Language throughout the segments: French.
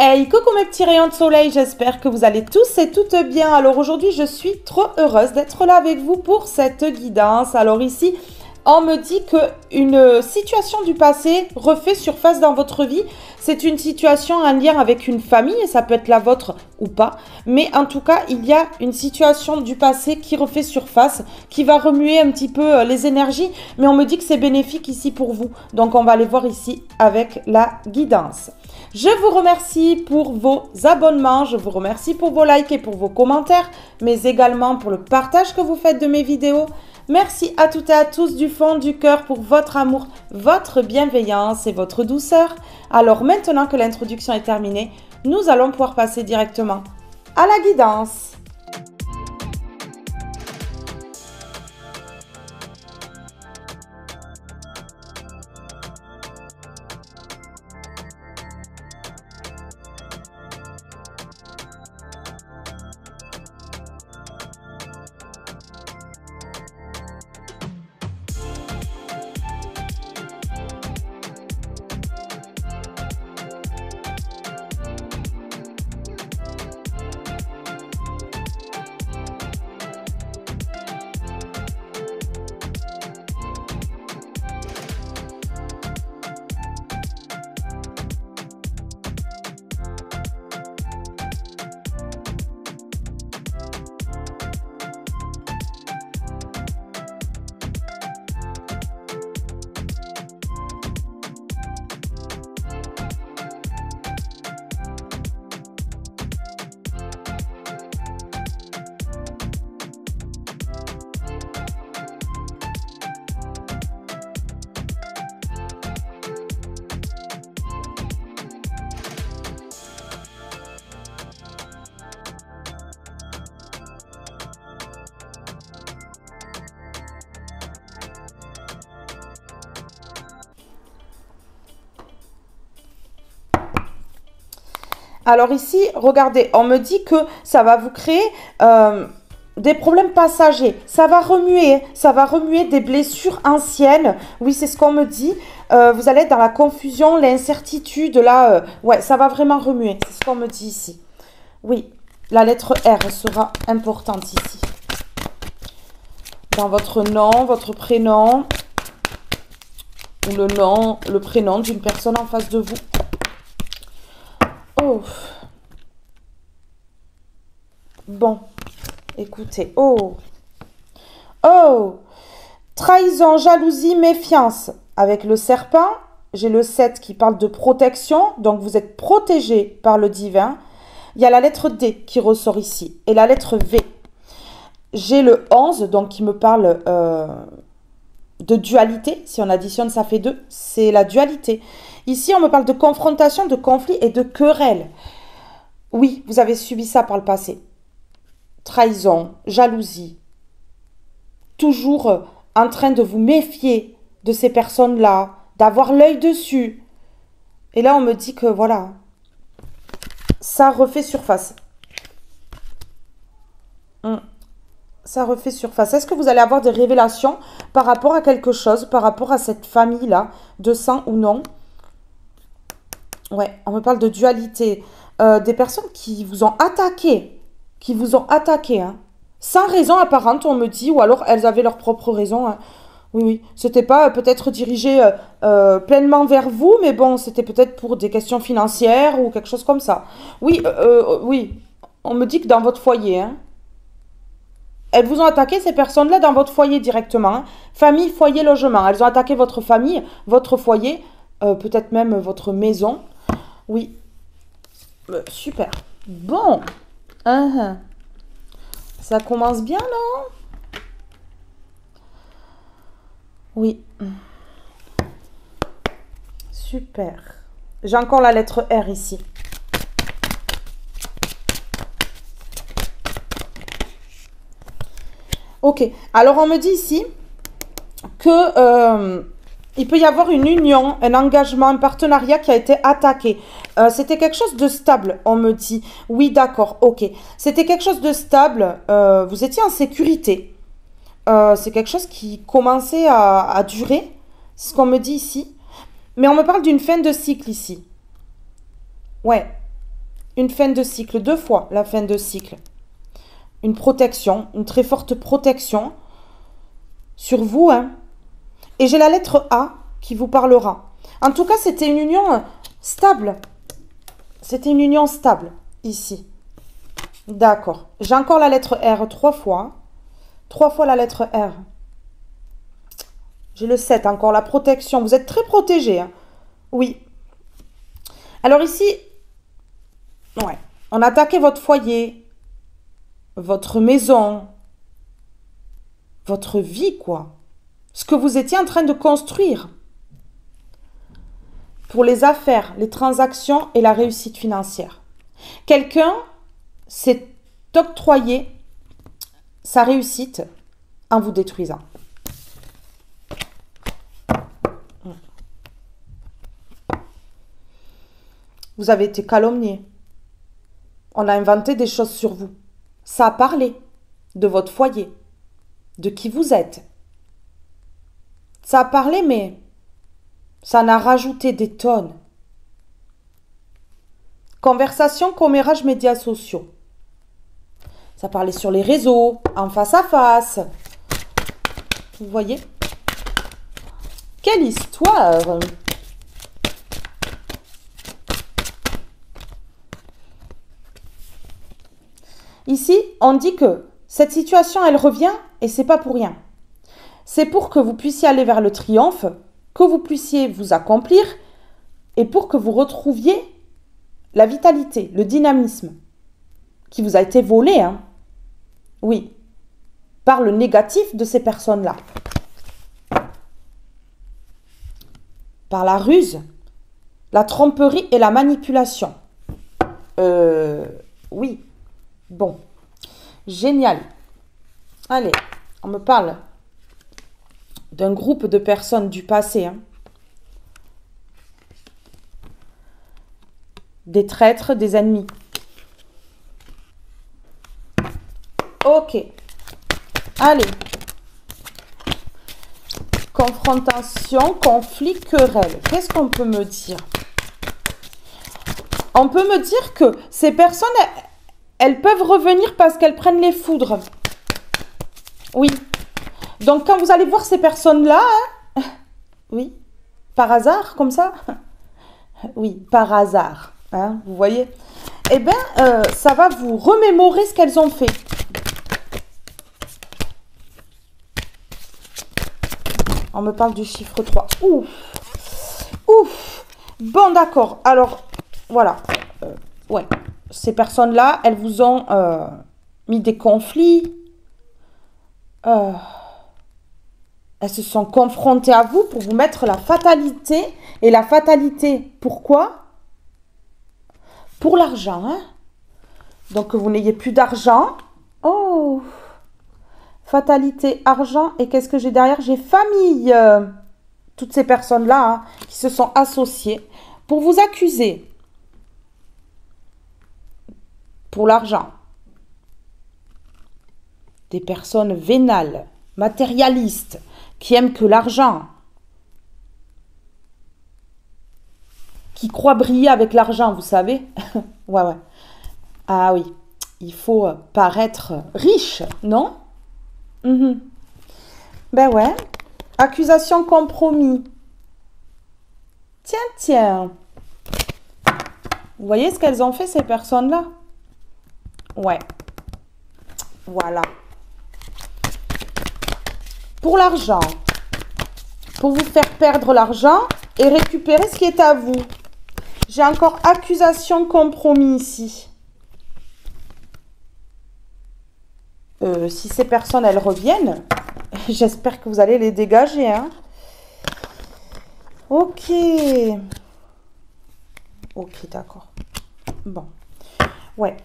Hey, coucou mes petits rayons de soleil, j'espère que vous allez tous et toutes bien. Alors aujourd'hui, je suis trop heureuse d'être là avec vous pour cette guidance. Alors ici, on me dit qu'une situation du passé refait surface dans votre vie. C'est une situation en lien avec une famille, ça peut être la vôtre ou pas. Mais en tout cas, il y a une situation du passé qui refait surface, qui va remuer un petit peu les énergies. Mais on me dit que c'est bénéfique ici pour vous. Donc on va aller voir ici avec la guidance. Je vous remercie pour vos abonnements, je vous remercie pour vos likes et pour vos commentaires, mais également pour le partage que vous faites de mes vidéos. Merci à toutes et à tous du fond du cœur pour votre amour, votre bienveillance et votre douceur. Alors maintenant que l'introduction est terminée, nous allons pouvoir passer directement à la guidance. Alors ici, regardez, on me dit que ça va vous créer des problèmes passagers. Ça va remuer des blessures anciennes. Oui, c'est ce qu'on me dit. Vous allez être dans la confusion, l'incertitude, là. Ouais, ça va vraiment remuer. C'est ce qu'on me dit ici. Oui, la lettre R sera importante ici. Dans votre nom, votre prénom, ou le nom, le prénom d'une personne en face de vous. Oh. Bon, écoutez. Oh. Oh. Trahison, jalousie, méfiance. Avec le serpent, j'ai le 7 qui parle de protection. Donc, vous êtes protégé par le divin. Il y a la lettre D qui ressort ici. Et la lettre V. J'ai le 11, donc qui me parle de dualité. Si on additionne, ça fait 2. C'est la dualité. Ici, on me parle de confrontation, de conflit et de querelle. Oui, vous avez subi ça par le passé. Trahison, jalousie. Toujours en train de vous méfier de ces personnes-là, d'avoir l'œil dessus. Et là, on me dit que voilà, ça refait surface. Ça refait surface. Est-ce que vous allez avoir des révélations par rapport à quelque chose, par rapport à cette famille-là, de sang ou non? Ouais, on me parle de dualité. Des personnes qui vous ont attaqué. Hein. Sans raison apparente, on me dit, ou alors elles avaient leur propre raison. Hein. Oui, oui. C'était pas peut-être dirigé pleinement vers vous, mais bon, c'était peut-être pour des questions financières ou quelque chose comme ça. Oui, oui. On me dit que dans votre foyer, hein. Elles vous ont attaqué, ces personnes-là, dans votre foyer directement. Hein. Famille, foyer, logement. Elles ont attaqué votre famille, votre foyer, peut-être même votre maison. Oui. Super. Bon. Ça commence bien, non? Oui. Super. J'ai encore la lettre R ici. Ok. Alors, on me dit ici que il peut y avoir une union, un engagement, un partenariat qui a été attaqué. C'était quelque chose de stable, on me dit. Oui, d'accord, ok. C'était quelque chose de stable. Vous étiez en sécurité. C'est quelque chose qui commençait à durer. C'est ce qu'on me dit ici. Mais on me parle d'une fin de cycle ici. Ouais. une fin de cycle, 2 fois la fin de cycle. Une protection, une très forte protection sur vous, hein. Et j'ai la lettre A qui vous parlera. En tout cas, c'était une union stable. C'était une union stable, ici. D'accord. J'ai encore la lettre R 3 fois. 3 fois la lettre R. J'ai le 7, encore la protection. Vous êtes très protégé, hein. Oui. Alors ici, ouais, on a attaqué votre foyer, votre maison, votre vie, quoi. Ce que vous étiez en train de construire. Pour les affaires, les transactions et la réussite financière. Quelqu'un s'est octroyé sa réussite en vous détruisant. Vous avez été calomnié. On a inventé des choses sur vous. Ça a parlé de votre foyer, de qui vous êtes. Ça a parlé, mais ça en a rajouté des tonnes. Conversation, commérage, médias sociaux. Ça parlait sur les réseaux, en face à face. Vous voyez? Quelle histoire! Ici, on dit que cette situation, elle revient et c'est pas pour rien. C'est pour que vous puissiez aller vers le triomphe, que vous puissiez vous accomplir et pour que vous retrouviez la vitalité, le dynamisme qui vous a été volé, hein. Oui, par le négatif de ces personnes-là. Par la ruse, la tromperie et la manipulation. Oui. Bon. Génial. Allez, on me parle d'un groupe de personnes du passé, hein. Des traîtres, des ennemis. Ok. Allez. Confrontation, conflit, querelle. Qu'est-ce qu'on peut me dire? On peut me dire que ces personnes, elles peuvent revenir parce qu'elles prennent les foudres. Oui. Donc, quand vous allez voir ces personnes-là, hein, oui, par hasard, comme ça, oui, par hasard, hein, vous voyez, eh bien, ça va vous remémorer ce qu'elles ont fait. On me parle du chiffre 3. Ouf, ouf. Bon, d'accord. Alors, voilà. Ouais, ces personnes-là, elles vous ont mis des conflits. Elles se sont confrontées à vous pour vous mettre la fatalité. Et la fatalité, pourquoi? Pour l'argent, hein? Donc, que vous n'ayez plus d'argent. Oh! Fatalité, argent. Et qu'est-ce que j'ai derrière? J'ai famille. Toutes ces personnes-là, hein, qui se sont associées pour vous accuser. Pour l'argent. Des personnes vénales, matérialistes, qui aiment que l'argent, qui croient briller avec l'argent, vous savez. Ouais, ouais. Ah oui, il faut paraître riche, non? Ben ouais. Accusation, compromis. Tiens, tiens. Vous voyez ce qu'elles ont fait, ces personnes-là? Ouais. Voilà. Pour l'argent. Pour vous faire perdre l'argent et récupérer ce qui est à vous. J'ai encore accusation, compromis ici. Si ces personnes, elles reviennent, j'espère que vous allez les dégager, hein. Ok. Ok, d'accord. Bon. Ouais.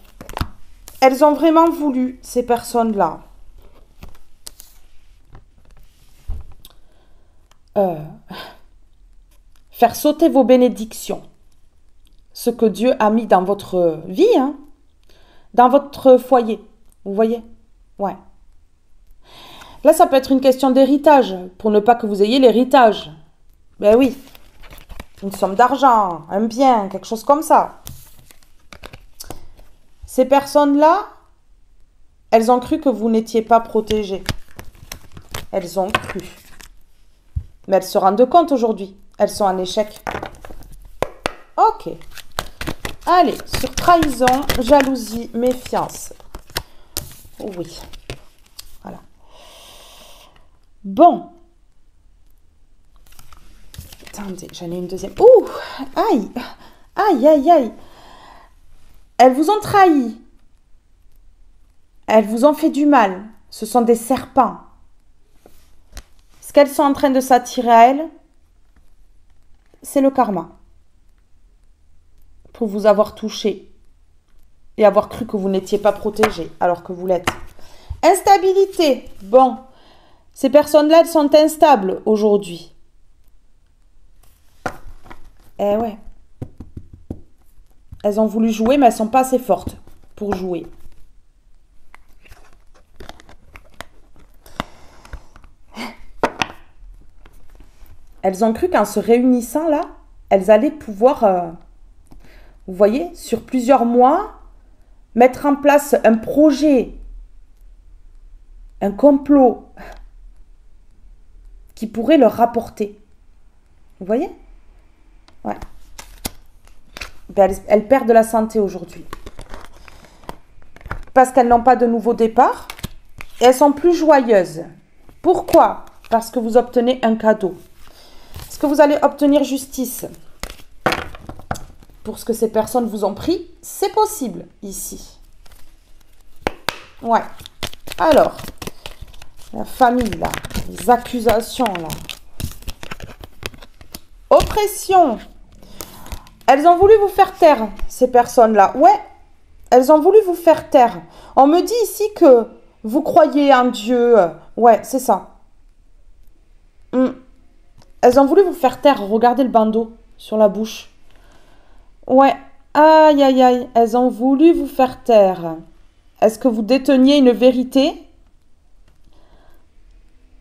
Elles ont vraiment voulu, ces personnes-là, faire sauter vos bénédictions. Ce que Dieu a mis dans votre vie, hein, dans votre foyer. Vous voyez? Ouais. Là, ça peut être une question d'héritage, pour ne pas que vous ayez l'héritage. Ben oui. Une somme d'argent, un bien, quelque chose comme ça. Ces personnes-là, elles ont cru que vous n'étiez pas protégé. Elles ont cru. Mais elles se rendent compte aujourd'hui. Elles sont en échec. Ok. Allez, sur trahison, jalousie, méfiance. Oui. Voilà. Bon. Attendez, j'en ai une deuxième. Ouh! Aïe! Aïe, aïe, aïe! Elles vous ont trahi. Elles vous ont fait du mal. Ce sont des serpents. Ce qu'elles sont en train de s'attirer à elles, c'est le karma. Pour vous avoir touché et avoir cru que vous n'étiez pas protégé alors que vous l'êtes. Instabilité. Bon, ces personnes-là, elles sont instables aujourd'hui. Eh ouais. Elles ont voulu jouer, mais elles ne sont pas assez fortes pour jouer. Elles ont cru qu'en se réunissant là, elles allaient pouvoir, vous voyez, sur plusieurs mois, mettre en place un projet, un complot qui pourrait leur rapporter. Vous voyez? Ouais. Ben, elles perdent de la santé aujourd'hui. Parce qu'elles n'ont pas de nouveau départ. Et elles sont plus joyeuses. Pourquoi? Parce que vous obtenez un cadeau. Est-ce que vous allez obtenir justice pour ce que ces personnes vous ont pris? C'est possible ici. Ouais. Alors, la famille là, les accusations là. Oppression. Elles ont voulu vous faire taire, ces personnes-là. Ouais, elles ont voulu vous faire taire. On me dit ici que vous croyez en Dieu. Ouais, c'est ça. Elles ont voulu vous faire taire. Regardez le bandeau sur la bouche. Ouais. Aïe, aïe, aïe. Elles ont voulu vous faire taire. Est-ce que vous déteniez une vérité?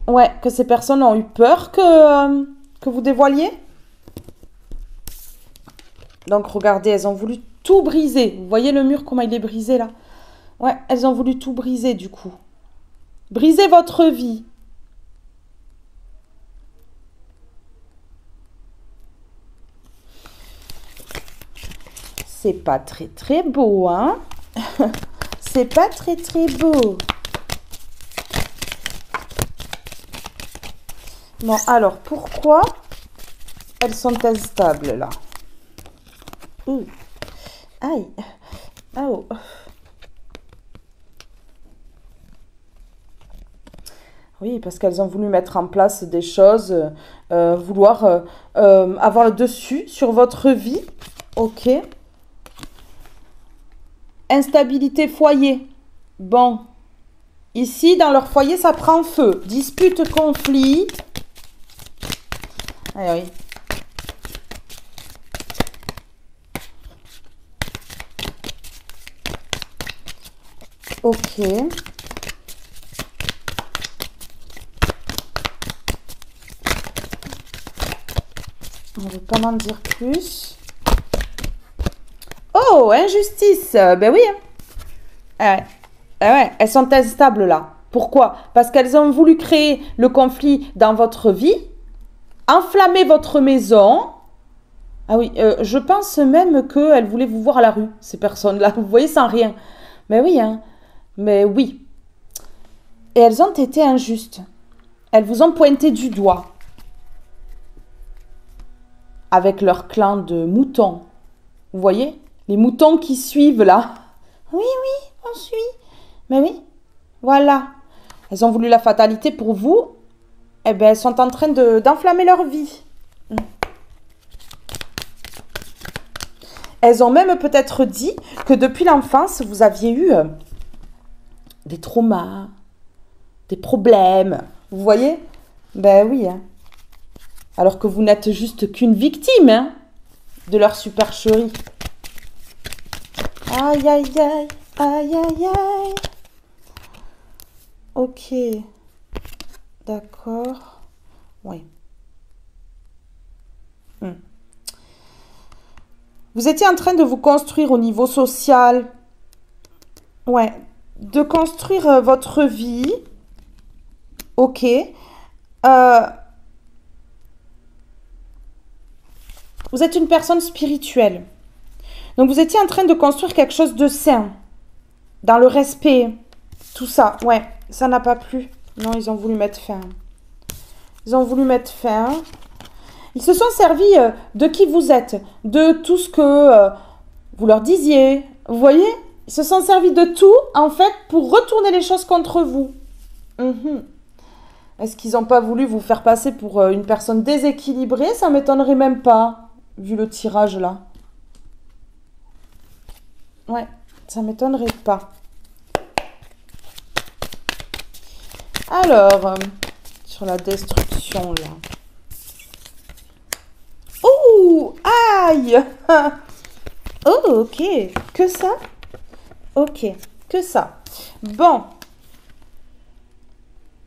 Ouais, que ces personnes ont eu peur que vous dévoiliez? Donc, regardez, elles ont voulu tout briser. Vous voyez le mur, comment il est brisé, là? Ouais, elles ont voulu tout briser, du coup. Briser votre vie. C'est pas très, très beau, hein? C'est pas très, très beau. Bon, alors, pourquoi elles sont instables, là? Aïe. Oh. Oui, parce qu'elles ont voulu mettre en place des choses, vouloir avoir le dessus sur votre vie. Ok. Instabilité foyer. Bon. Ici, dans leur foyer, ça prend feu. Dispute, conflit. Ah oui. Ok. On ne veut pas m'en dire plus. Oh, injustice. Ben oui. Ah ouais. Ah ouais, elles sont instables là. Pourquoi? Parce qu'elles ont voulu créer le conflit dans votre vie, enflammer votre maison. Ah oui, je pense même qu'elles voulaient vous voir à la rue, ces personnes-là. Vous voyez, sans rien. Mais oui, hein. Mais oui. Et elles ont été injustes. Elles vous ont pointé du doigt. Avec leur clan de moutons. Vous voyez? Les moutons qui suivent là. Oui, oui, on suit. Mais oui, voilà. Elles ont voulu la fatalité pour vous. Eh bien, elles sont en train d'enflammer leur vie. Elles ont même peut-être dit que depuis l'enfance, vous aviez eu des traumas, des problèmes. Vous voyez? Ben oui. Hein. Alors que vous n'êtes juste qu'une victime hein, de leur supercherie. Aïe, aïe, aïe, aïe, aïe, aïe. Ok. D'accord. Oui. Vous étiez en train de vous construire au niveau social, Ouais, de construire votre vie. Ok. Vous êtes une personne spirituelle. Donc vous étiez en train de construire quelque chose de sain. Dans le respect. Tout ça. Ouais, ça n'a pas plu. Non, ils ont voulu mettre fin. Ils ont voulu mettre fin. Ils se sont servis de qui vous êtes. De tout ce que vous leur disiez. Vous voyez? Ils se sont servis de tout, en fait, pour retourner les choses contre vous. Est-ce qu'ils n'ont pas voulu vous faire passer pour une personne déséquilibrée? Ça m'étonnerait même pas, vu le tirage là. Ouais, ça m'étonnerait pas. Alors, sur la destruction là. Ouh, aïe. Oh, ok. Que ça? Ok, que ça. Bon.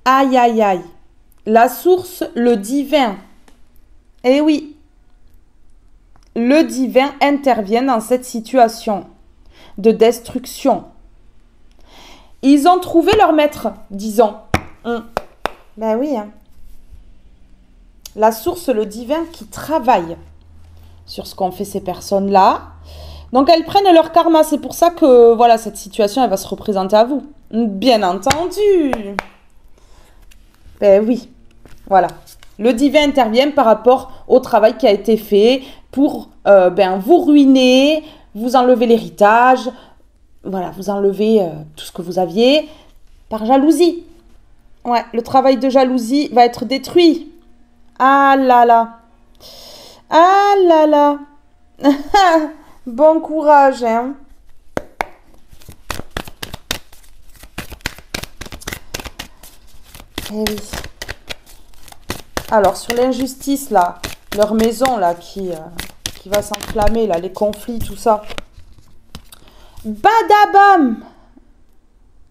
Aïe, aïe, aïe. La source, le divin. Eh oui. Le divin intervient dans cette situation de destruction. Ils ont trouvé leur maître, disons. Ben oui. Hein. La source, le divin qui travaille sur ce qu'ont fait ces personnes-là. Donc, elles prennent leur karma. C'est pour ça que, voilà, cette situation, elle va se représenter à vous. Bien entendu. Ben oui. Voilà. Le divin intervient par rapport au travail qui a été fait pour vous ruiner, vous enlever l'héritage, voilà, vous enlever tout ce que vous aviez par jalousie. Ouais, le travail de jalousie va être détruit. Ah là là. Ah là là. Bon courage, hein. Eh oui. Alors, sur l'injustice, là, leur maison, là, qui va s'enflammer, là, les conflits, tout ça. Badabam!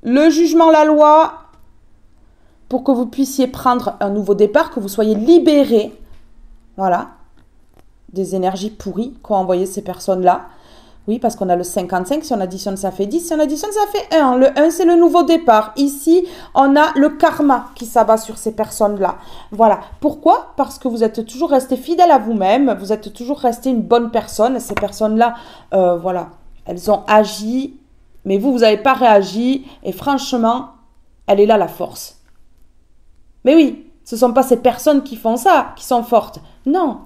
Le jugement, la loi, pour que vous puissiez prendre un nouveau départ, que vous soyez libérés, voilà, des énergies pourries qu'ont envoyé ces personnes-là. Oui, parce qu'on a le 55, si on additionne, ça fait 10, si on additionne, ça fait 1. Le 1, c'est le nouveau départ. Ici, on a le karma qui s'abat sur ces personnes-là. Voilà. Pourquoi? Parce que vous êtes toujours resté fidèle à vous-même, vous êtes toujours resté une bonne personne. Ces personnes-là, voilà, elles ont agi, mais vous n'avez pas réagi. Et franchement, elle est là, la force. Mais oui, ce ne sont pas ces personnes qui font ça, qui sont fortes. Non.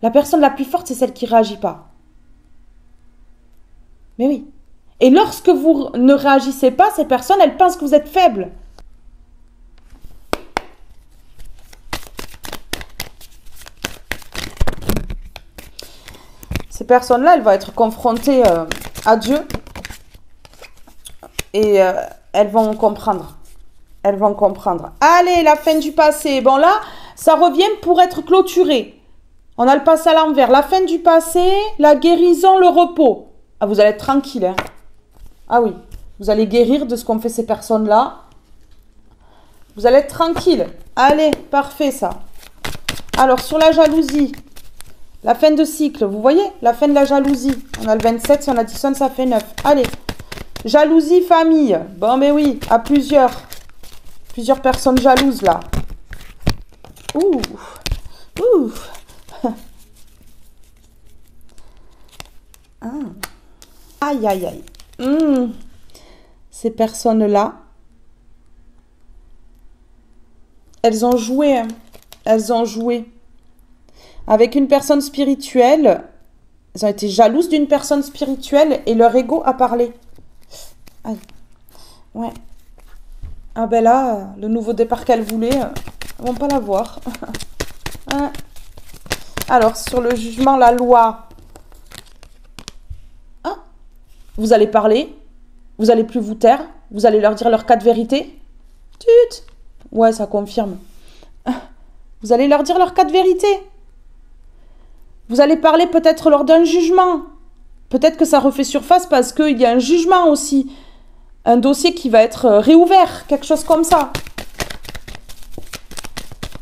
La personne la plus forte, c'est celle qui ne réagit pas. Mais oui. Et lorsque vous ne réagissez pas, ces personnes, elles pensent que vous êtes faible. Ces personnes-là, elles vont être confrontées à Dieu. Et elles vont comprendre. Elles vont comprendre. Allez, la fin du passé. Bon là, ça revient pour être clôturé. On a le passé à l'envers. La fin du passé, la guérison, le repos. Ah, vous allez être tranquille. Hein. Ah oui, vous allez guérir de ce qu'ont fait ces personnes-là. Vous allez être tranquille. Allez, parfait ça. Alors, sur la jalousie, la fin de cycle, vous voyez? La fin de la jalousie. On a le 27, si on additionne, ça fait 9. Allez, jalousie, famille. Bon, mais oui, à plusieurs. Plusieurs personnes jalouses, là. Ouh, ouh. Ah. Aïe, aïe, aïe. Ces personnes-là, elles ont joué. Hein. Elles ont joué. Avec une personne spirituelle, elles ont été jalouses d'une personne spirituelle et leur ego a parlé. Aïe. Ouais. Ah ben là, le nouveau départ qu'elles voulaient, elles vont pas l'avoir. Hein. Alors, sur le jugement, la loi... Vous allez parler, vous allez plus vous taire, vous allez leur dire leur cas de vérité. Tut. Ouais, ça confirme. Vous allez leur dire leur cas de vérité. Vous allez parler peut-être lors d'un jugement. Peut-être que ça refait surface parce qu'il y a un jugement aussi. Un dossier qui va être réouvert, quelque chose comme ça.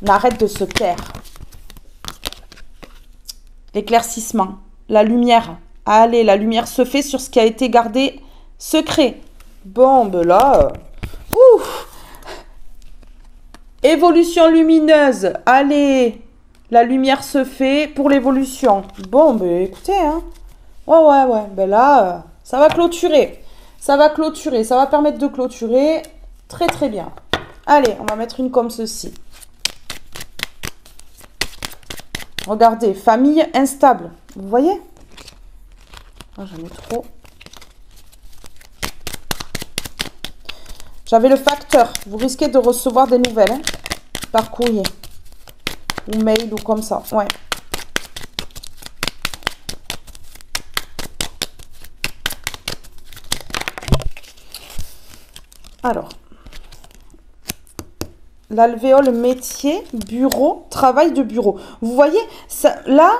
On arrête de se taire. L'éclaircissement, la lumière. Allez, la lumière se fait sur ce qui a été gardé secret. Bon, ben là... ouf. Évolution lumineuse. Allez, la lumière se fait pour l'évolution. Bon, ben écoutez, hein. Ouais. Ben là, ça va clôturer. Ça va clôturer. Ça va permettre de clôturer. Très, très bien. Allez, on va mettre une comme ceci. Regardez, famille instable. Vous voyez? Oh, j'en ai trop. J'avais le facteur. Vous risquez de recevoir des nouvelles hein, par courrier. Ou mail ou comme ça. Ouais. Alors. L'alvéole métier, bureau, travail de bureau. Vous voyez, ça, là,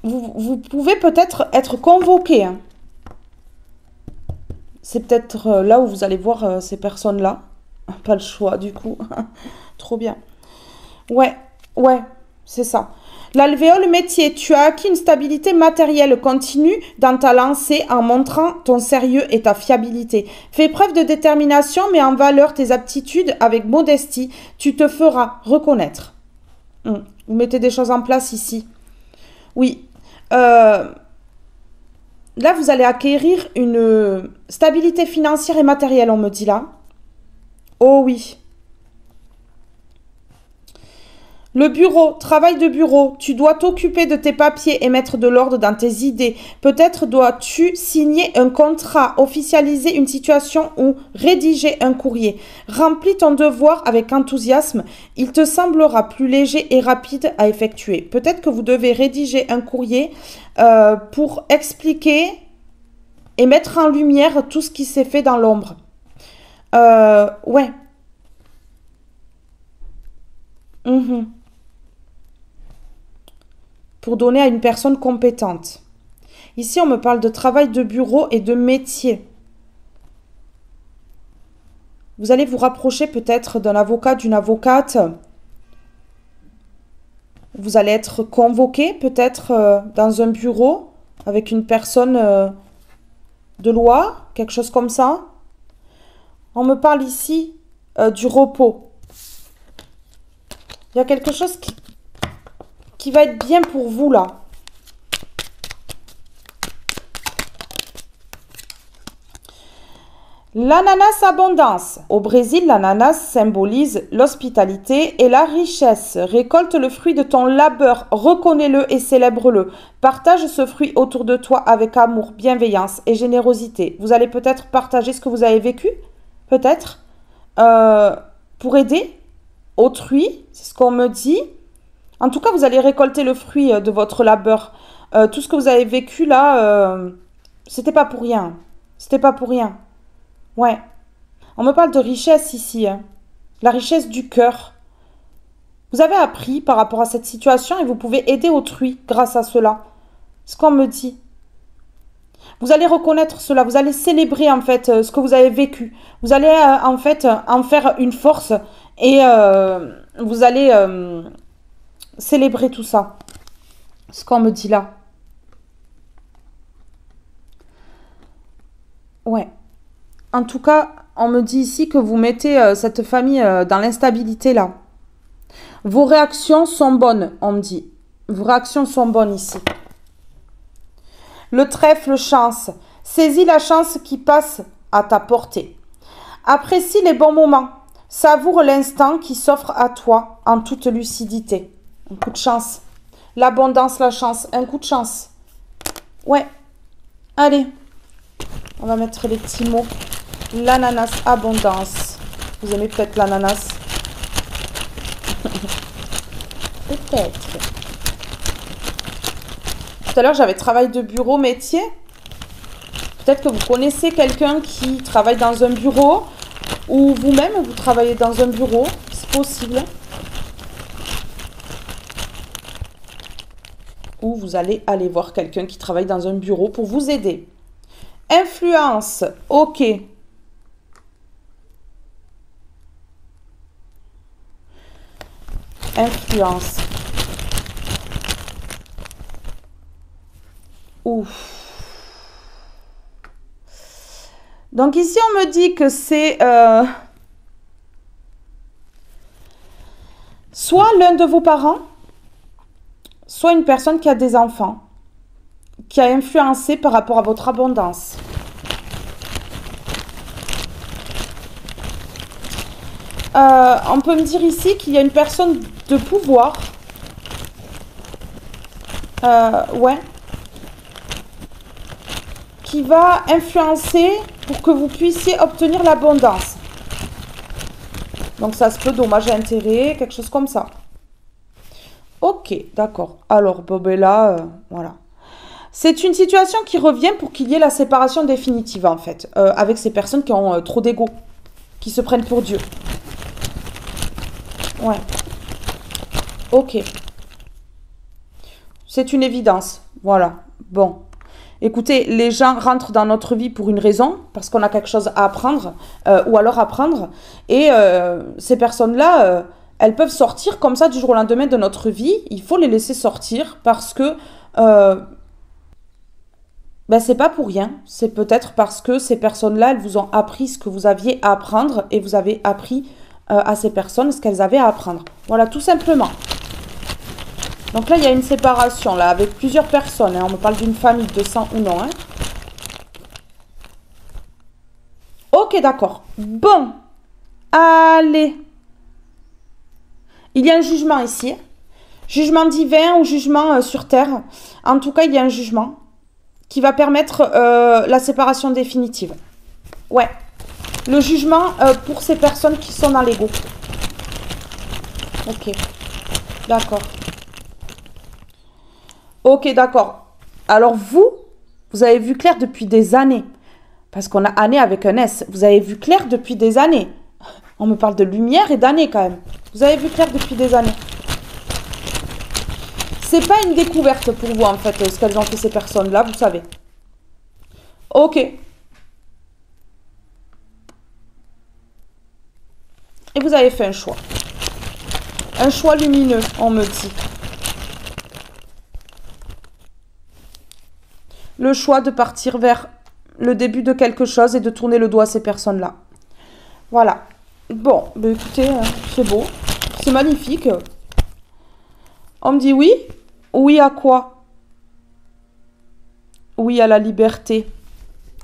vous pouvez peut-être être convoqué. Hein. C'est peut-être là où vous allez voir ces personnes-là. Pas le choix, du coup. Trop bien. Ouais, c'est ça. L'alvéole métier, tu as acquis une stabilité matérielle continue dans ta lancée en montrant ton sérieux et ta fiabilité. Fais preuve de détermination, mais en valeur tes aptitudes avec modestie. Tu te feras reconnaître. Vous mettez des choses en place ici. Oui. Là, vous allez acquérir une stabilité financière et matérielle, on me dit là. Oh oui. Le bureau, travail de bureau, tu dois t'occuper de tes papiers et mettre de l'ordre dans tes idées. Peut-être dois-tu signer un contrat, officialiser une situation ou rédiger un courrier. Remplis ton devoir avec enthousiasme, il te semblera plus léger et rapide à effectuer. Peut-être que vous devez rédiger un courrier pour expliquer et mettre en lumière tout ce qui s'est fait dans l'ombre. Ouais. Pour donner à une personne compétente. Ici, on me parle de travail de bureau et de métier. Vous allez vous rapprocher peut-être d'un avocat, d'une avocate. Vous allez être convoqué peut-être dans un bureau avec une personne de loi, quelque chose comme ça. On me parle ici du repos. Il y a quelque chose qui va être bien pour vous là. L'ananas abondance. Au Brésil, l'ananas symbolise l'hospitalité et la richesse. Récolte le fruit de ton labeur, reconnais-le et célèbre-le. Partage ce fruit autour de toi avec amour, bienveillance et générosité. Vous allez peut-être partager ce que vous avez vécu, peut-être, pour aider autrui, c'est ce qu'on me dit. En tout cas, vous allez récolter le fruit de votre labeur. Tout ce que vous avez vécu là, c'était pas pour rien. C'était pas pour rien. Ouais. On me parle de richesse ici. Hein. La richesse du cœur. Vous avez appris par rapport à cette situation et vous pouvez aider autrui grâce à cela. C'est ce qu'on me dit. Vous allez reconnaître cela. Vous allez célébrer en fait ce que vous avez vécu. Vous allez en fait en faire une force et vous allez... célébrer tout ça. Ce qu'on me dit là. Ouais. En tout cas, on me dit ici que vous mettez cette famille dans l'instabilité là. Vos réactions sont bonnes, on me dit. Vos réactions sont bonnes ici. Le trèfle chance. Saisis la chance qui passe à ta portée. Apprécie les bons moments. Savoure l'instant qui s'offre à toi en toute lucidité. Un coup de chance. L'abondance, la chance. Un coup de chance. Ouais. Allez. On va mettre les petits mots. L'ananas, abondance. Vous aimez peut-être l'ananas? Peut-être. Tout à l'heure, j'avais travail de bureau, métier. Peut-être que vous connaissez quelqu'un qui travaille dans un bureau. Ou vous-même, vous travaillez dans un bureau. C'est possible. Ou vous allez aller voir quelqu'un qui travaille dans un bureau pour vous aider. Influence, ok. Influence. Ouf. Donc ici, on me dit que c'est soit l'un de vos parents, soit une personne qui a des enfants, qui a influencé par rapport à votre abondance. On peut me dire ici qu'il y a une personne de pouvoir. Ouais. Qui va influencer pour que vous puissiez obtenir l'abondance. Donc ça se peut dommage et intérêt, quelque chose comme ça. Ok, d'accord. Alors, là, voilà. C'est une situation qui revient pour qu'il y ait la séparation définitive, en fait, avec ces personnes qui ont trop d'ego, qui se prennent pour Dieu. Ouais. Ok. C'est une évidence. Voilà. Bon. Écoutez, les gens rentrent dans notre vie pour une raison, parce qu'on a quelque chose à apprendre, ou alors apprendre. Et ces personnes-là, elles peuvent sortir comme ça du jour au lendemain de notre vie. Il faut les laisser sortir parce que c'est pas pour rien. C'est peut-être parce que ces personnes-là, elles vous ont appris ce que vous aviez à apprendre et vous avez appris à ces personnes ce qu'elles avaient à apprendre. Voilà, tout simplement. Donc là, il y a une séparation là avec plusieurs personnes. Hein. On me parle d'une famille de sang ou non. Hein. Ok, d'accord. Bon. Allez. Il y a un jugement ici. Jugement divin ou jugement sur terre. En tout cas, il y a un jugement qui va permettre la séparation définitive. Ouais. Le jugement pour ces personnes qui sont dans l'ego. Ok. D'accord. Ok, d'accord. Alors vous avez vu clair depuis des années. Parce qu'on a année avec un S. Vous avez vu clair depuis des années. On me parle de lumière et d'années quand même. Vous avez vu clair depuis des années. C'est pas une découverte pour vous en fait, ce qu'elles ont fait ces personnes-là, vous savez. Ok. Et vous avez fait un choix. Un choix lumineux, on me dit. Le choix de partir vers le début de quelque chose et de tourner le doigt à ces personnes-là. Voilà. Bon, écoutez, c'est beau. C'est magnifique. On me dit oui. Oui à quoi? Oui à la liberté.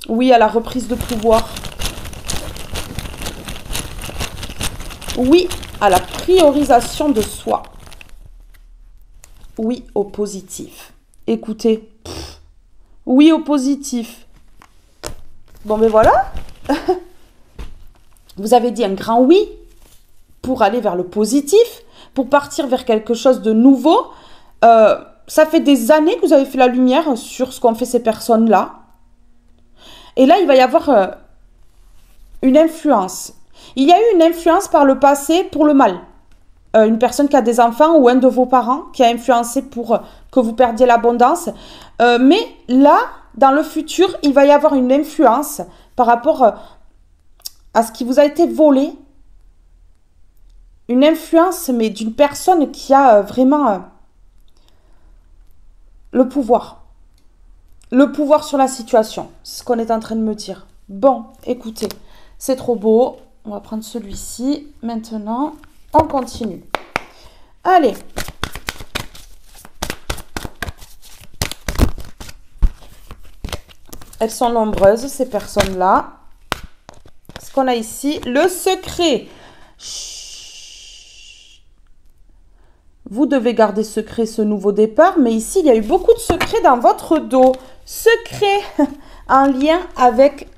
Oui à la reprise de pouvoir. Oui à la priorisation de soi. Oui au positif. Écoutez. Oui au positif. Bon, mais voilà. Vous avez dit un grand oui pour aller vers le positif, pour partir vers quelque chose de nouveau. Ça fait des années que vous avez fait la lumière sur ce qu'ont fait ces personnes-là. Et là, il va y avoir une influence. Il y a eu une influence par le passé pour le mal. Une personne qui a des enfants ou un de vos parents qui a influencé pour que vous perdiez l'abondance. Mais là, dans le futur, il va y avoir une influence par rapport à ce qui vous a été volé. Une influence, mais d'une personne qui a vraiment le pouvoir. Le pouvoir sur la situation. C'est ce qu'on est en train de me dire. Bon, écoutez, c'est trop beau. On va prendre celui-ci. Maintenant, on continue. Allez. Elles sont nombreuses, ces personnes-là. Ce qu'on a ici, le secret. Chut. Vous devez garder secret ce nouveau départ, mais ici, il y a eu beaucoup de secrets dans votre dos. Secret en lien avec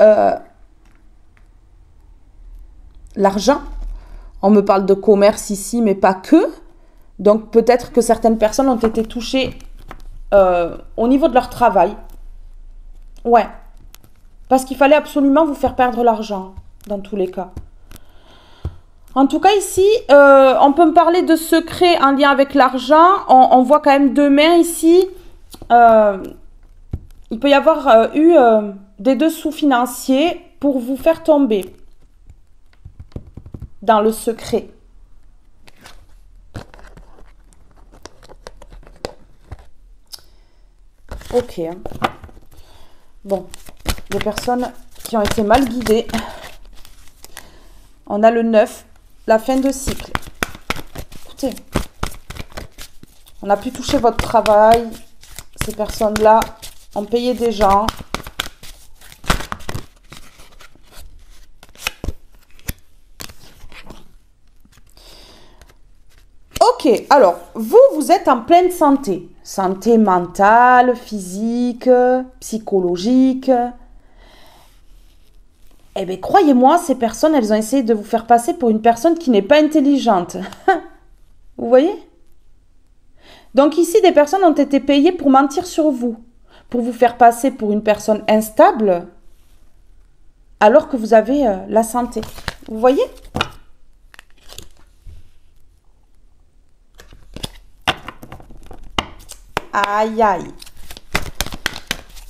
l'argent. On me parle de commerce ici, mais pas que. Donc, peut-être que certaines personnes ont été touchées au niveau de leur travail. Ouais. Parce qu'il fallait absolument vous faire perdre l'argent, dans tous les cas. En tout cas, ici, on peut me parler de secrets en lien avec l'argent. On voit quand même deux mains ici. Il peut y avoir eu des dessous financiers pour vous faire tomber dans le secret. Ok. Bon, les personnes qui ont été mal guidées. On a le 9, la fin de cycle. Écoutez, on a pu toucher votre travail. Ces personnes-là ont payé des gens. Ok, alors, vous êtes en pleine santé. Santé mentale, physique, psychologique. Eh bien, croyez-moi, ces personnes, elles ont essayé de vous faire passer pour une personne qui n'est pas intelligente. Vous voyez? Donc ici, des personnes ont été payées pour mentir sur vous, pour vous faire passer pour une personne instable, alors que vous avez la santé. Vous voyez? Aïe, aïe.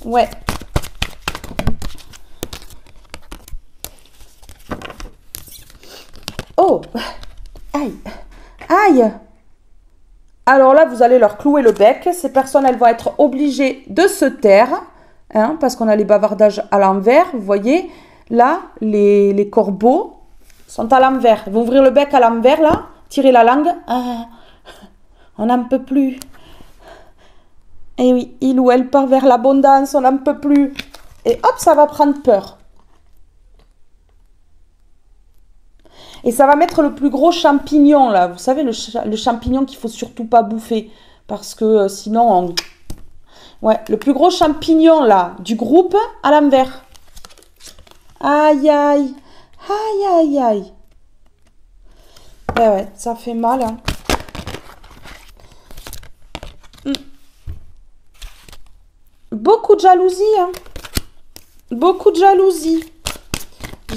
Ouais. Oh, aïe, aïe. Alors là, vous allez leur clouer le bec. Ces personnes, elles vont être obligées de se taire, hein, parce qu'on a les bavardages à l'envers. Vous voyez, là, les corbeaux sont à l'envers. Ils vont ouvrir le bec à l'envers, là, tirer la langue. Ah, on n'en peut plus. Et oui, il ou elle part vers l'abondance, on n'en peut plus. Et hop, ça va prendre peur. Et ça va mettre le plus gros champignon, là. Vous savez, le champignon qu'il ne faut surtout pas bouffer. Parce que sinon, ouais, le plus gros champignon, là, du groupe, à l'envers. Aïe, aïe. Aïe, aïe, aïe. Ouais, ça fait mal, hein. Beaucoup de jalousie, hein. Beaucoup de jalousie.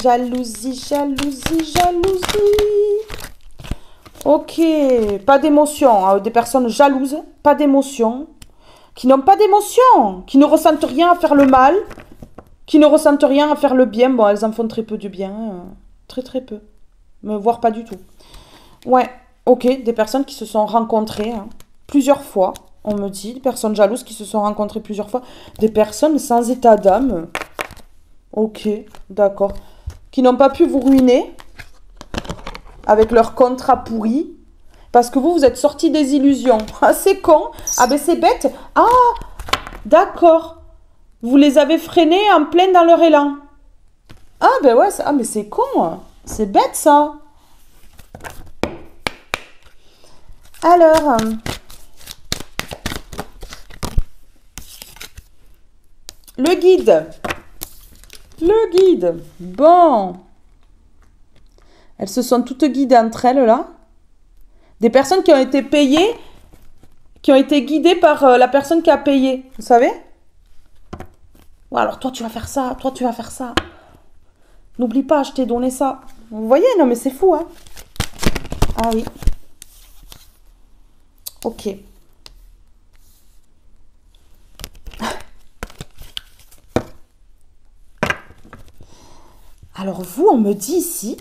Jalousie, jalousie, jalousie. Ok, pas d'émotion. Hein. Des personnes jalouses, pas d'émotion. Qui n'ont pas d'émotion. Qui ne ressentent rien à faire le mal. Qui ne ressentent rien à faire le bien. Bon, elles en font très peu du bien. Très, très peu. Voire pas du tout. Ouais, ok, des personnes qui se sont rencontrées plusieurs fois. On me dit, des personnes jalouses qui se sont rencontrées plusieurs fois. Des personnes sans état d'âme. Ok, d'accord. Qui n'ont pas pu vous ruiner avec leur contrat pourri. Parce que vous êtes sortis des illusions. Ah, c'est con. Ah, ben c'est bête. Ah, d'accord. Vous les avez freinés en plein dans leur élan. Ah, ben ouais. Ah, mais c'est con. C'est bête, ça. Alors... le guide. Le guide. Bon. Elles se sont toutes guidées entre elles, là. Des personnes qui ont été payées, qui ont été guidées par la personne qui a payé. Vous savez? Ouais, alors toi, tu vas faire ça. Toi, tu vas faire ça. N'oublie pas, je t'ai donné ça. Vous voyez? Non, mais c'est fou, hein? Ah oui. Ok. Alors vous, on me dit ici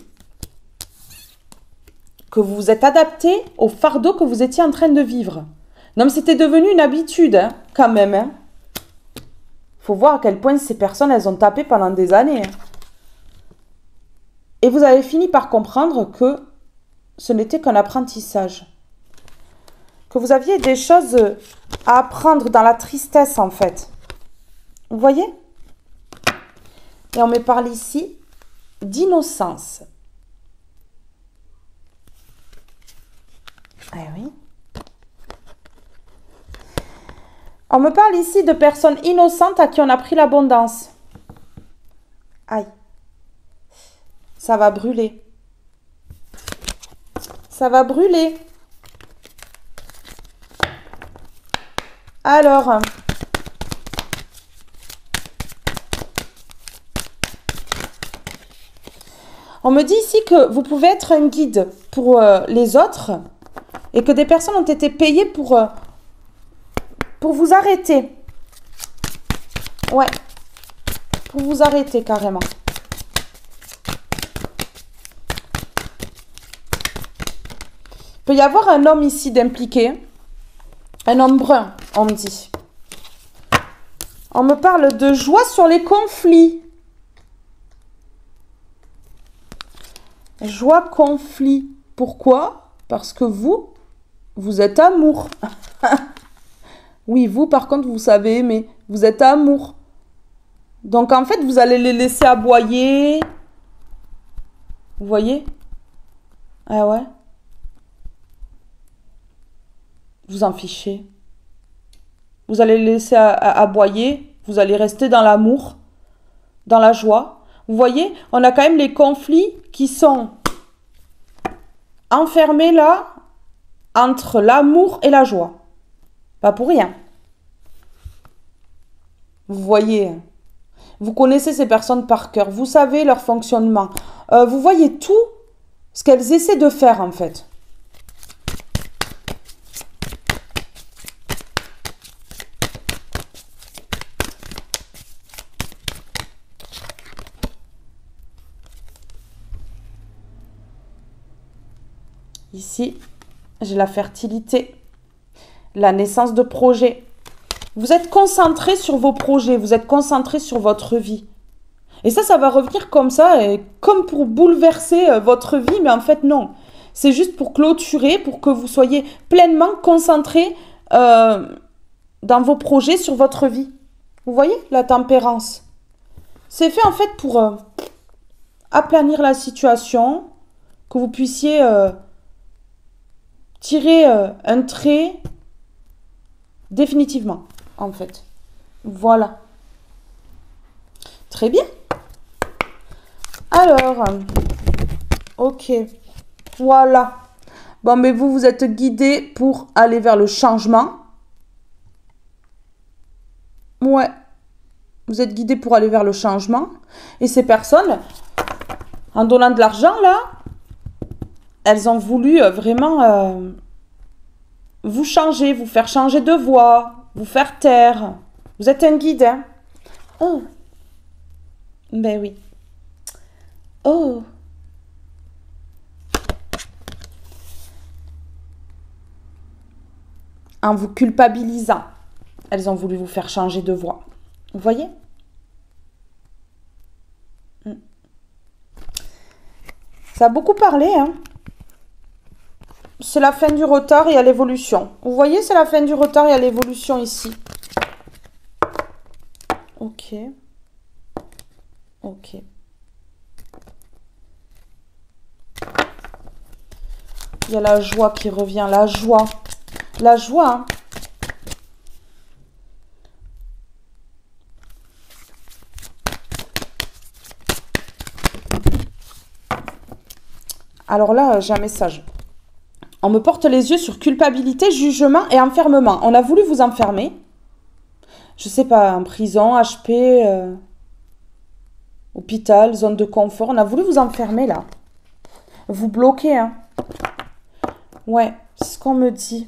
que vous vous êtes adapté au fardeau que vous étiez en train de vivre. Non, mais c'était devenu une habitude, hein, quand même. Hein. Faut voir à quel point ces personnes, elles ont tapé pendant des années. Hein. Et vous avez fini par comprendre que ce n'était qu'un apprentissage. Que vous aviez des choses à apprendre dans la tristesse, en fait. Vous voyez? Et on me parle ici d'innocence. Eh oui. On me parle ici de personnes innocentes à qui on a pris l'abondance. Aïe. Ça va brûler. Ça va brûler. Alors... on me dit ici que vous pouvez être un guide pour les autres et que des personnes ont été payées pour vous arrêter. Ouais, pour vous arrêter carrément. Il peut y avoir un homme ici d'impliqué, un homme brun, on me dit. On me parle de joie sur les conflits. Joie, conflit. Pourquoi? Parce que vous êtes amour. Oui, vous, par contre, vous savez aimer. Vous êtes amour. Donc, en fait, vous allez les laisser aboyer. Vous voyez? Ah ouais? Vous en fichez. Vous allez les laisser aboyer. Vous allez rester dans l'amour, dans la joie. Vous voyez? On a quand même les conflits qui sont enfermés là, entre l'amour et la joie. Pas pour rien. Vous voyez? Vous connaissez ces personnes par cœur. Vous savez leur fonctionnement. Vous voyez tout ce qu'elles essaient de faire en fait. Ici, j'ai la fertilité, la naissance de projets. Vous êtes concentré sur vos projets, vous êtes concentré sur votre vie. Et ça va revenir comme ça, et comme pour bouleverser votre vie, mais en fait non. C'est juste pour clôturer, pour que vous soyez pleinement concentré dans vos projets sur votre vie. Vous voyez, la tempérance. C'est fait en fait pour aplanir la situation, que vous puissiez tirer un trait définitivement, en fait. Voilà. Très bien. Alors, ok. Voilà. Bon, mais vous êtes guidé pour aller vers le changement. Ouais. Vous êtes guidé pour aller vers le changement. Et ces personnes, en donnant de l'argent, là, elles ont voulu vraiment vous changer, vous faire changer de voie, vous faire taire. Vous êtes un guide, hein? Oh. Ben oui. Oh. En vous culpabilisant, elles ont voulu vous faire changer de voie. Vous voyez? Ça a beaucoup parlé, hein? C'est la fin du retard et à l'évolution. Vous voyez, c'est la fin du retard et à l'évolution ici. Ok. Ok. Il y a la joie qui revient, la joie. La joie, hein. Alors là, j'ai un message. On me porte les yeux sur culpabilité, jugement et enfermement. On a voulu vous enfermer. Je sais pas, en prison, HP, hôpital, zone de confort. On a voulu vous enfermer là. Vous bloquer, hein. Ouais, c'est ce qu'on me dit.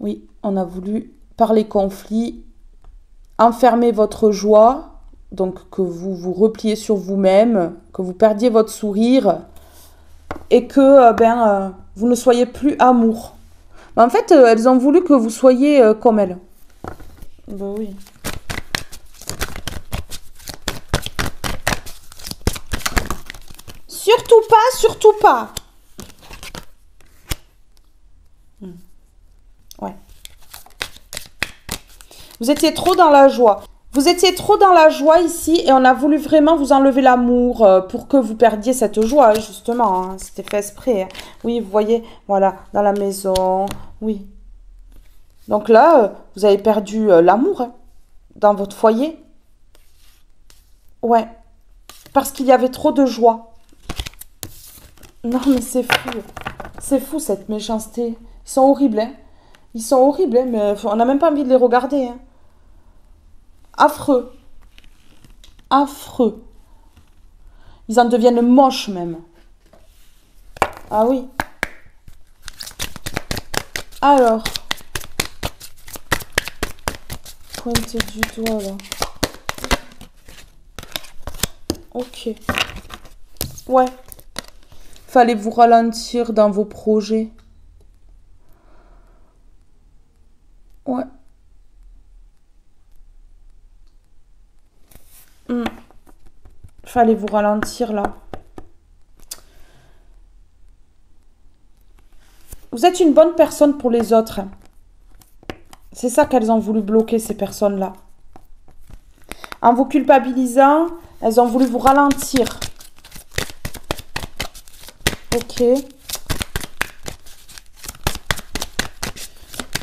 Oui, on a voulu, par les conflits, enfermer votre joie. Donc que vous vous repliez sur vous-même, que vous perdiez votre sourire et que vous ne soyez plus amour. En fait, elles ont voulu que vous soyez comme elles. Ben oui. Surtout pas, surtout pas. Ouais. Vous étiez trop dans la joie. Vous étiez trop dans la joie ici et on a voulu vraiment vous enlever l'amour pour que vous perdiez cette joie, justement. Hein. C'était fait exprès. Hein. Oui, vous voyez, voilà, dans la maison. Oui. Donc là, vous avez perdu l'amour hein, dans votre foyer. Ouais. Parce qu'il y avait trop de joie. Non, mais c'est fou. C'est fou, cette méchanceté. Ils sont horribles, hein. Ils sont horribles, hein, mais on n'a même pas envie de les regarder, hein. Affreux. Affreux. Ils en deviennent moches même. Ah oui. Alors. Pointe du doigt là. Ok. Ouais. Fallait vous ralentir dans vos projets. Ouais. Fallait vous ralentir là. Vous êtes une bonne personne pour les autres. C'est ça qu'elles ont voulu bloquer, ces personnes-là. En vous culpabilisant, elles ont voulu vous ralentir. Ok.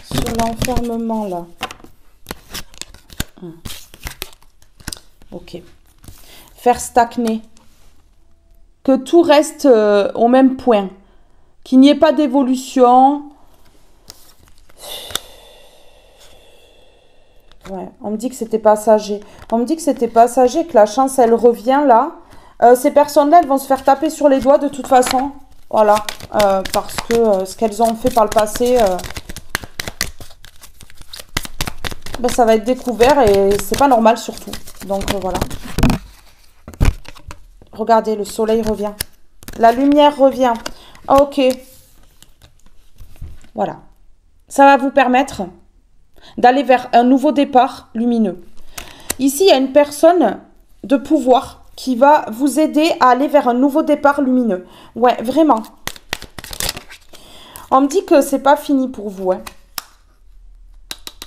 Sur l'enfermement, là. Ok. Faire stagner. Que tout reste au même point. Qu'il n'y ait pas d'évolution. Ouais, on me dit que c'était passager. On me dit que c'était passager, que la chance, elle revient là. Ces personnes-là, elles vont se faire taper sur les doigts de toute façon. Voilà. Parce que ce qu'elles ont fait par le passé, ben, ça va être découvert et c'est pas normal surtout. Donc voilà. Regardez, le soleil revient. La lumière revient. Ok. Voilà. Ça va vous permettre d'aller vers un nouveau départ lumineux. Ici, il y a une personne de pouvoir qui va vous aider à aller vers un nouveau départ lumineux. Ouais, vraiment. On me dit que c'est pas fini pour vous. Hein.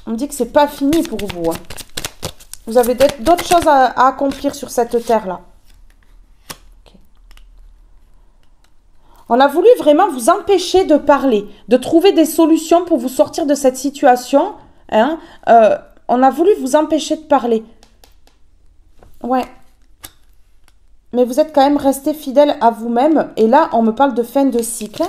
On me dit que c'est pas fini pour vous. Hein. Vous avez d'autres choses à accomplir sur cette terre-là. Okay. On a voulu vraiment vous empêcher de parler, de trouver des solutions pour vous sortir de cette situation. Hein. On a voulu vous empêcher de parler. Ouais. Mais vous êtes quand même resté fidèle à vous-même. Et là, on me parle de fin de cycle.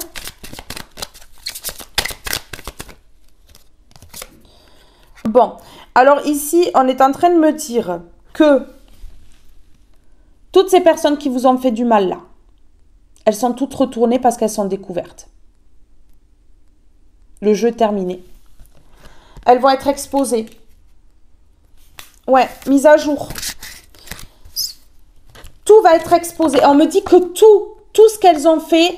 Bon. Alors ici, on est en train de me dire que toutes ces personnes qui vous ont fait du mal là, elles sont toutes retournées parce qu'elles sont découvertes. Le jeu est terminé. Elles vont être exposées. Ouais, mise à jour. Tout va être exposé. On me dit que tout ce qu'elles ont fait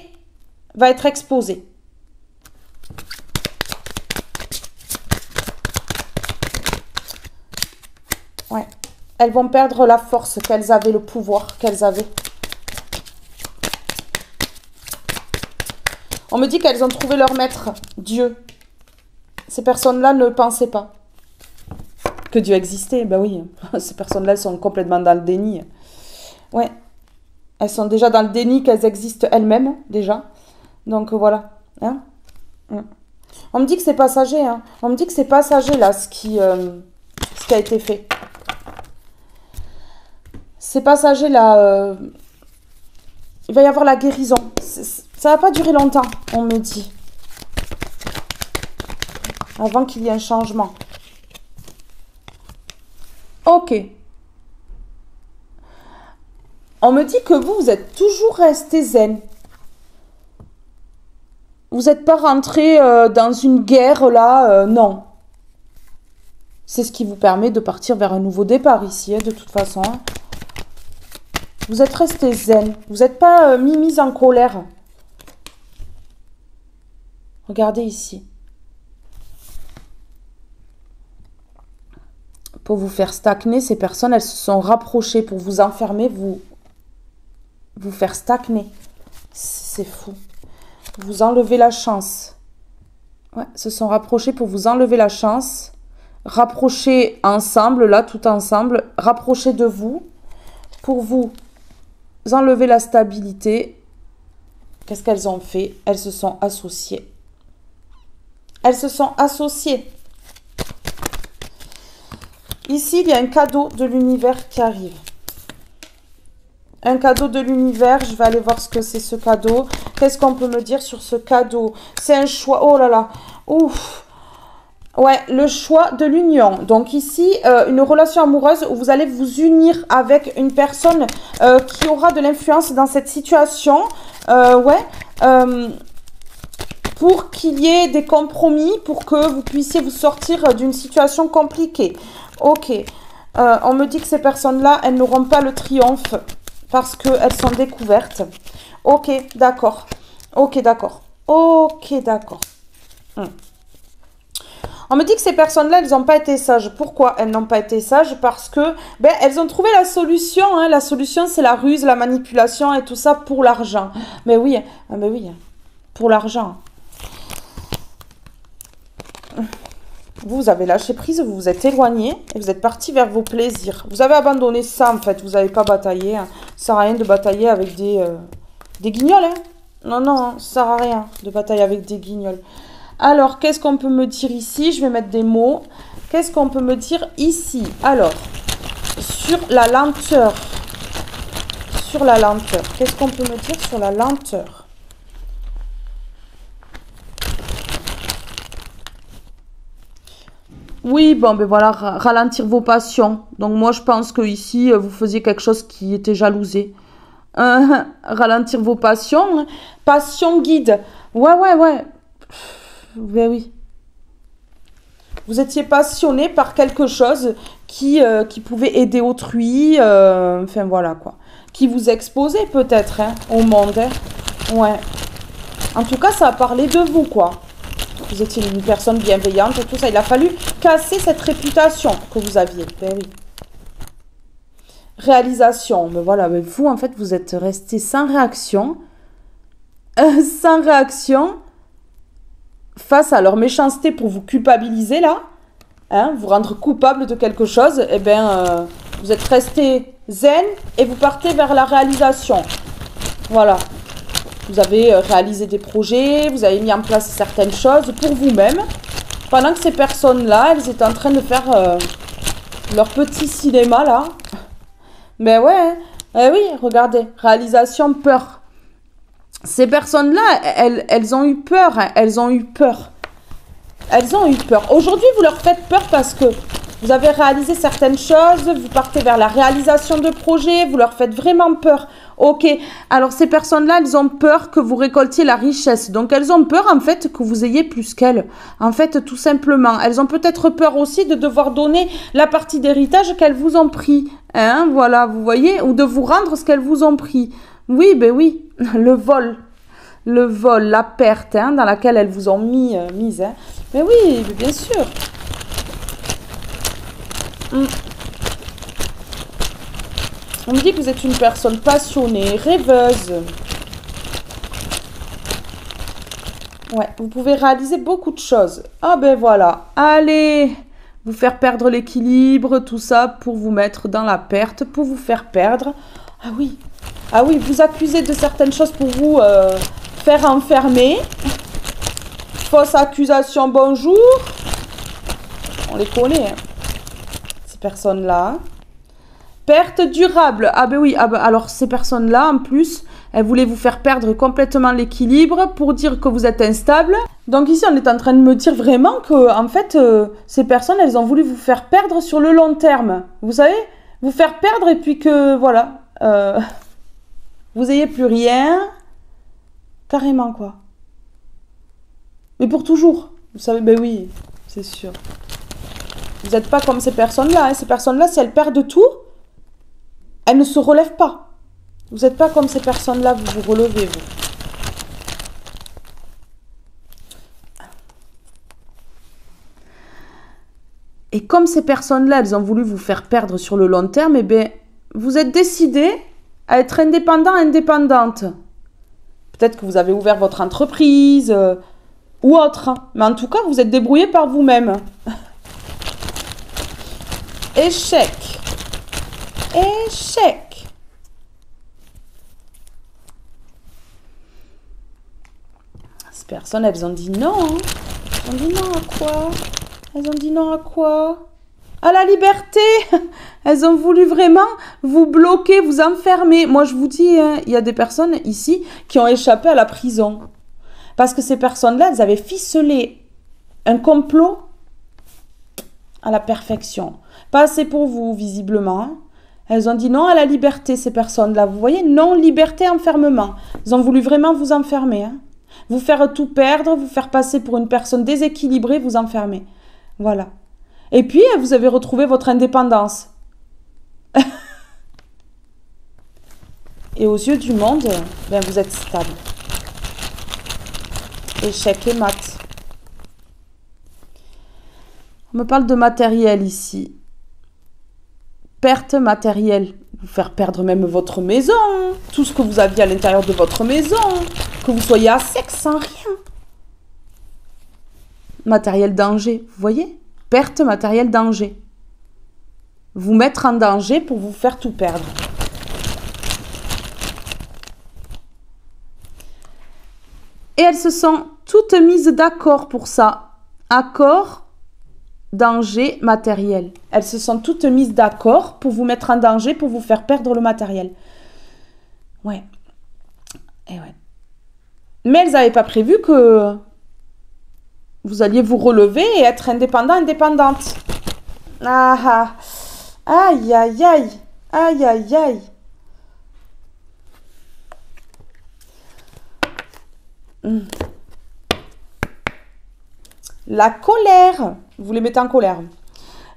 va être exposé. Ouais. Elles vont perdre la force qu'elles avaient, le pouvoir qu'elles avaient. On me dit qu'elles ont trouvé leur maître, Dieu. Ces personnes-là ne pensaient pas que Dieu existait. Ben oui, ces personnes-là, elles sont complètement dans le déni. Ouais. Elles sont déjà dans le déni qu'elles existent elles-mêmes, déjà. Donc, voilà. Hein? On me dit que c'est passager. Hein? On me dit que c'est passager, là, ce qui a été fait. C'est passager, là. Il va y avoir la guérison. Ça va pas durer longtemps, on me dit. Avant qu'il y ait un changement. Ok. On me dit que vous êtes toujours resté zen. Vous n'êtes pas rentré dans une guerre là, non. C'est ce qui vous permet de partir vers un nouveau départ ici, hein, de toute façon. Hein. Vous êtes resté zen. Vous n'êtes pas mis en colère. Regardez ici. Pour vous faire stagner, ces personnes, elles se sont rapprochées pour vous enfermer, vous faire stagner. C'est fou. Vous enlevez la chance. Ouais, se sont rapprochées pour vous enlever la chance. Rapprocher ensemble, là, tout ensemble. Rapprocher de vous pour vous enlever la stabilité. Qu'est-ce qu'elles ont fait? Elles se sont associées. Elles se sont associées. Ici, il y a un cadeau de l'univers qui arrive. Un cadeau de l'univers. Je vais aller voir ce que c'est ce cadeau. Qu'est-ce qu'on peut me dire sur ce cadeau? C'est un choix. Oh là là. Ouf. Ouais, le choix de l'union. Donc ici, une relation amoureuse où vous allez vous unir avec une personne qui aura de l'influence dans cette situation. Pour qu'il y ait des compromis, pour que vous puissiez vous sortir d'une situation compliquée. Ok. On me dit que ces personnes-là, elles n'auront pas le triomphe parce qu'elles sont découvertes. Ok, d'accord. Ok, d'accord. Ok, d'accord. On me dit que ces personnes-là, elles n'ont pas été sages. Pourquoi elles n'ont pas été sages? Parce que, ben, elles ont trouvé la solution. Hein. La solution, c'est la ruse, la manipulation et tout ça pour l'argent. Mais oui, mais oui, pour l'argent. Vous avez lâché prise, vous vous êtes éloigné et vous êtes parti vers vos plaisirs. Vous avez abandonné ça, en fait. Vous n'avez pas bataillé. Hein. Ça sert à rien de batailler avec des guignols. Hein. Non, non, ça sert à rien de batailler avec des guignols. Alors, qu'est-ce qu'on peut me dire ici? Je vais mettre des mots. Qu'est-ce qu'on peut me dire ici? Alors, sur la lenteur. Sur la lenteur. Qu'est-ce qu'on peut me dire sur la lenteur? Oui, bon, ben voilà, ralentir vos passions. Donc, moi, je pense que ici, vous faisiez quelque chose qui était jalousé. Ralentir vos passions. Passion guide. Ouais, ouais, ouais. Ben oui. Vous étiez passionné par quelque chose qui pouvait aider autrui. Enfin, voilà, quoi. Qui vous exposait peut-être hein, au monde. Hein. Ouais. En tout cas, ça a parlé de vous, quoi. Vous étiez une personne bienveillante et tout ça. Il a fallu casser cette réputation que vous aviez. Ben oui. Réalisation. Mais voilà, mais vous, en fait, vous êtes resté sans réaction. Sans réaction. Face à leur méchanceté pour vous culpabiliser, là. Hein, vous rendre coupable de quelque chose. Eh bien, vous êtes resté zen et vous partez vers la réalisation. Voilà. Vous avez réalisé des projets, vous avez mis en place certaines choses pour vous-même. Pendant que ces personnes-là, elles étaient en train de faire leur petit cinéma, là. Ben ouais, eh oui, regardez, réalisation, peur. Ces personnes-là, elles ont eu peur, hein, elles ont eu peur. Elles ont eu peur. Aujourd'hui, vous leur faites peur parce que vous avez réalisé certaines choses, vous partez vers la réalisation de projets, vous leur faites vraiment peur. Ok, alors ces personnes-là, elles ont peur que vous récoltiez la richesse. Donc, elles ont peur, en fait, que vous ayez plus qu'elles. En fait, tout simplement. Elles ont peut-être peur aussi de devoir donner la partie d'héritage qu'elles vous ont pris. Hein, voilà, vous voyez, ou de vous rendre ce qu'elles vous ont pris. Oui, ben oui, le vol. Le vol, la perte, hein, dans laquelle elles vous ont mise. Hein. Mais oui, bien sûr. On me dit que vous êtes une personne passionnée, rêveuse. Ouais, vous pouvez réaliser beaucoup de choses. Ah ben voilà, allez, vous faire perdre l'équilibre, tout ça pour vous mettre dans la perte, pour vous faire perdre. Ah oui, vous accusez de certaines choses pour vous faire enfermer. Fausse accusation, bonjour. On les connaît, hein, ces personnes-là. Perte durable. Ah ben oui, ah ben alors ces personnes-là, en plus, elles voulaient vous faire perdre complètement l'équilibre pour dire que vous êtes instable. Donc ici, on est en train de me dire vraiment que, en fait, ces personnes, elles ont voulu vous faire perdre sur le long terme. Vous savez, vous faire perdre et puis que, voilà, vous ayez plus rien. Carrément, quoi. Mais pour toujours. Vous savez, ben oui, c'est sûr. Vous n'êtes pas comme ces personnes-là. Hein. Ces personnes-là, si elles perdent tout, elles ne se relèvent pas. Vous n'êtes pas comme ces personnes-là, vous vous relevez, vous. Et comme ces personnes-là, elles ont voulu vous faire perdre sur le long terme, eh bien, vous êtes décidé à être indépendant, indépendante. Peut-être que vous avez ouvert votre entreprise ou autre. Mais en tout cas, vous êtes débrouillé par vous-même. Échec. Échec. Ces personnes, elles ont dit non. Hein. Elles ont dit non à quoi? Elles ont dit non à quoi? À la liberté. Elles ont voulu vraiment vous bloquer, vous enfermer. Moi, je vous dis, hein, il y a des personnes ici qui ont échappé à la prison. Parce que ces personnes-là, elles avaient ficelé un complot à la perfection. Pas assez pour vous, visiblement. Hein. Elles ont dit non à la liberté, ces personnes-là. Vous voyez, non, liberté, enfermement. Elles ont voulu vraiment vous enfermer. Hein. Vous faire tout perdre, vous faire passer pour une personne déséquilibrée, vous enfermer. Voilà. Et puis, vous avez retrouvé votre indépendance. Et aux yeux du monde, ben, vous êtes stable. Échec et mat. On me parle de matériel ici. Perte matérielle. Vous faire perdre même votre maison. Tout ce que vous aviez à l'intérieur de votre maison. Que vous soyez à sec sans rien. Matériel danger. Vous voyez? Perte matériel danger. Vous mettre en danger pour vous faire tout perdre. Et elles se sont toutes mises d'accord pour ça. Accord, danger, matériel. Elles se sont toutes mises d'accord pour vous mettre en danger, pour vous faire perdre le matériel. Ouais. Et ouais. Mais elles n'avaient pas prévu que vous alliez vous relever et être indépendant, indépendante. Ah ah. Aïe, aïe, aïe. Aïe, aïe, aïe. La colère. Vous les mettez en colère.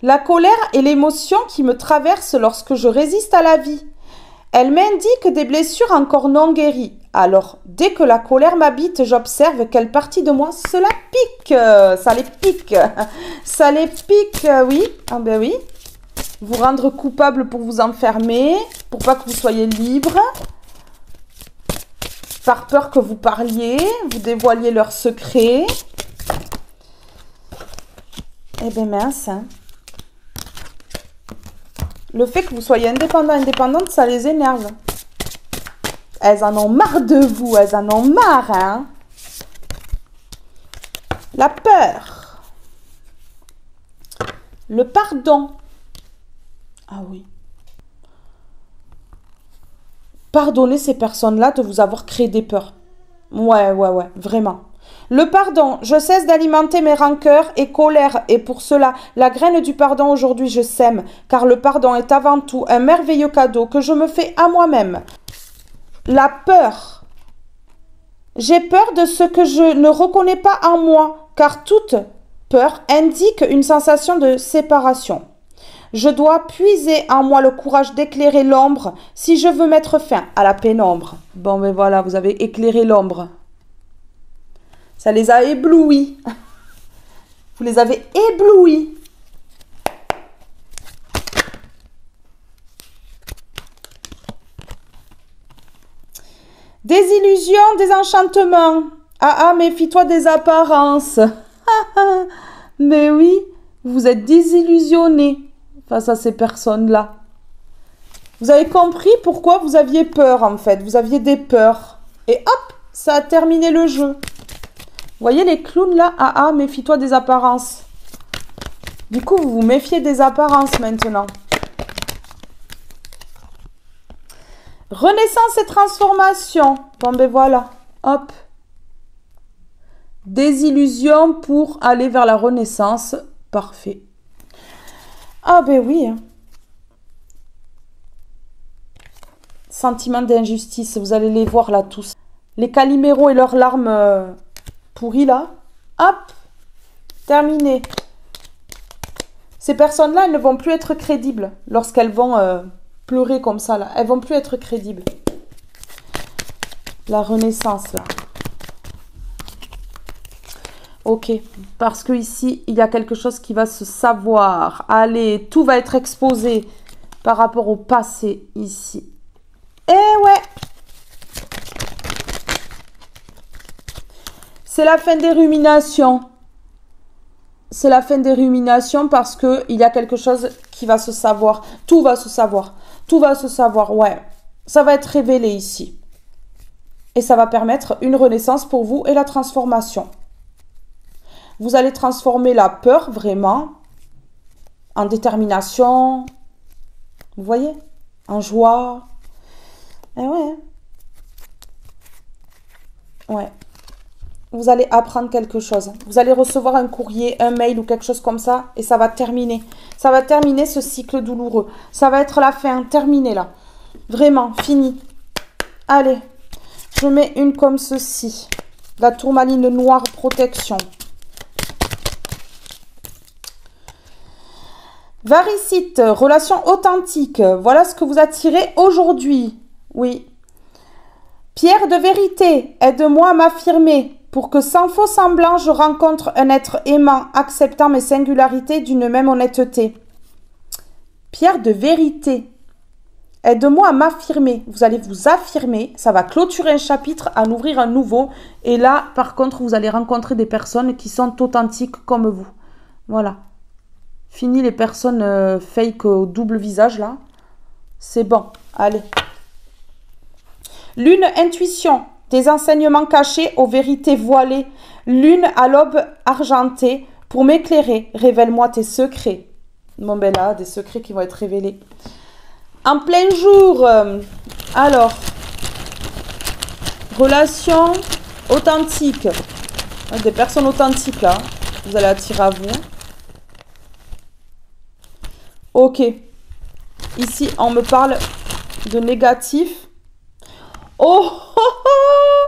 La colère est l'émotion qui me traverse lorsque je résiste à la vie. Elle m'indique des blessures encore non guéries. Alors, dès que la colère m'habite, j'observe quelle partie de moi cela pique. Ça les pique. Ça les pique, oui. Ah ben oui. Vous rendre coupable pour vous enfermer, pour pas que vous soyez libre. Par peur que vous parliez, vous dévoiliez leurs secrets. Eh bien mince. Hein. Le fait que vous soyez indépendant, indépendante, ça les énerve. Elles en ont marre de vous, elles en ont marre. Hein. La peur. Le pardon. Ah oui. Pardonnez ces personnes-là de vous avoir créé des peurs. Ouais, vraiment. Le pardon, je cesse d'alimenter mes rancœurs et colères et pour cela, la graine du pardon aujourd'hui je sème, car le pardon est avant tout un merveilleux cadeau que je me fais à moi-même. La peur. J'ai peur de ce que je ne reconnais pas en moi, car toute peur indique une sensation de séparation. Je dois puiser en moi le courage d'éclairer l'ombre si je veux mettre fin à la pénombre. Bon, ben voilà, vous avez éclairé l'ombre. Ça les a éblouis. Vous les avez éblouis. Désillusion, désenchantement. Ah, méfie-toi des apparences. Mais oui, vous êtes désillusionné face à ces personnes-là. Vous avez compris pourquoi vous aviez peur, en fait. Vous aviez des peurs. Et hop, ça a terminé le jeu. Vous voyez les clowns, là? Ah, méfie-toi des apparences. Du coup, vous vous méfiez des apparences, maintenant. Renaissance et transformation. Bon, ben voilà. Hop. Désillusion pour aller vers la renaissance. Parfait. Ah ben oui. Sentiment d'injustice. Vous allez les voir là tous. Les caliméros et leurs larmes pourries là. Hop. Terminé. Ces personnes-là, elles ne vont plus être crédibles lorsqu'elles vont pleurer comme ça là. Elles vont plus être crédibles. La renaissance là. Ok, parce que ici, il y a quelque chose qui va se savoir. Allez, tout va être exposé par rapport au passé ici. Eh ouais! C'est la fin des ruminations. C'est la fin des ruminations parce qu'il y a quelque chose qui va se savoir. Tout va se savoir. Tout va se savoir, ouais. Ça va être révélé ici. Et ça va permettre une renaissance pour vous et la transformation. Vous allez transformer la peur vraiment en détermination. Vous voyez? En joie. Eh ouais. Ouais. Vous allez apprendre quelque chose. Vous allez recevoir un courrier, un mail ou quelque chose comme ça. Et ça va terminer. Ça va terminer ce cycle douloureux. Ça va être la fin. Terminé là. Vraiment, fini. Allez. Je mets une comme ceci. La tourmaline noire protection. Varicite, relation authentique. Voilà ce que vous attirez aujourd'hui. Oui. Pierre de vérité, aide-moi à m'affirmer. pour que sans faux semblant, je rencontre un être aimant, acceptant mes singularités d'une même honnêteté. Pierre de vérité. Aide-moi à m'affirmer. Vous allez vous affirmer. Ça va clôturer un chapitre, en ouvrir un nouveau. Et là, par contre, vous allez rencontrer des personnes qui sont authentiques comme vous. Voilà. Fini les personnes fake au double visage, là. C'est bon. Allez. Lune, intuition. Des enseignements cachés aux vérités voilées. Lune à l'aube argentée. Pour m'éclairer, révèle-moi tes secrets. Bon, ben là, des secrets qui vont être révélés. En plein jour, alors, relation authentique. Des personnes authentiques, là. Vous allez attirer à vous. Ok. Ici, on me parle de négatif. Oh, oh, oh.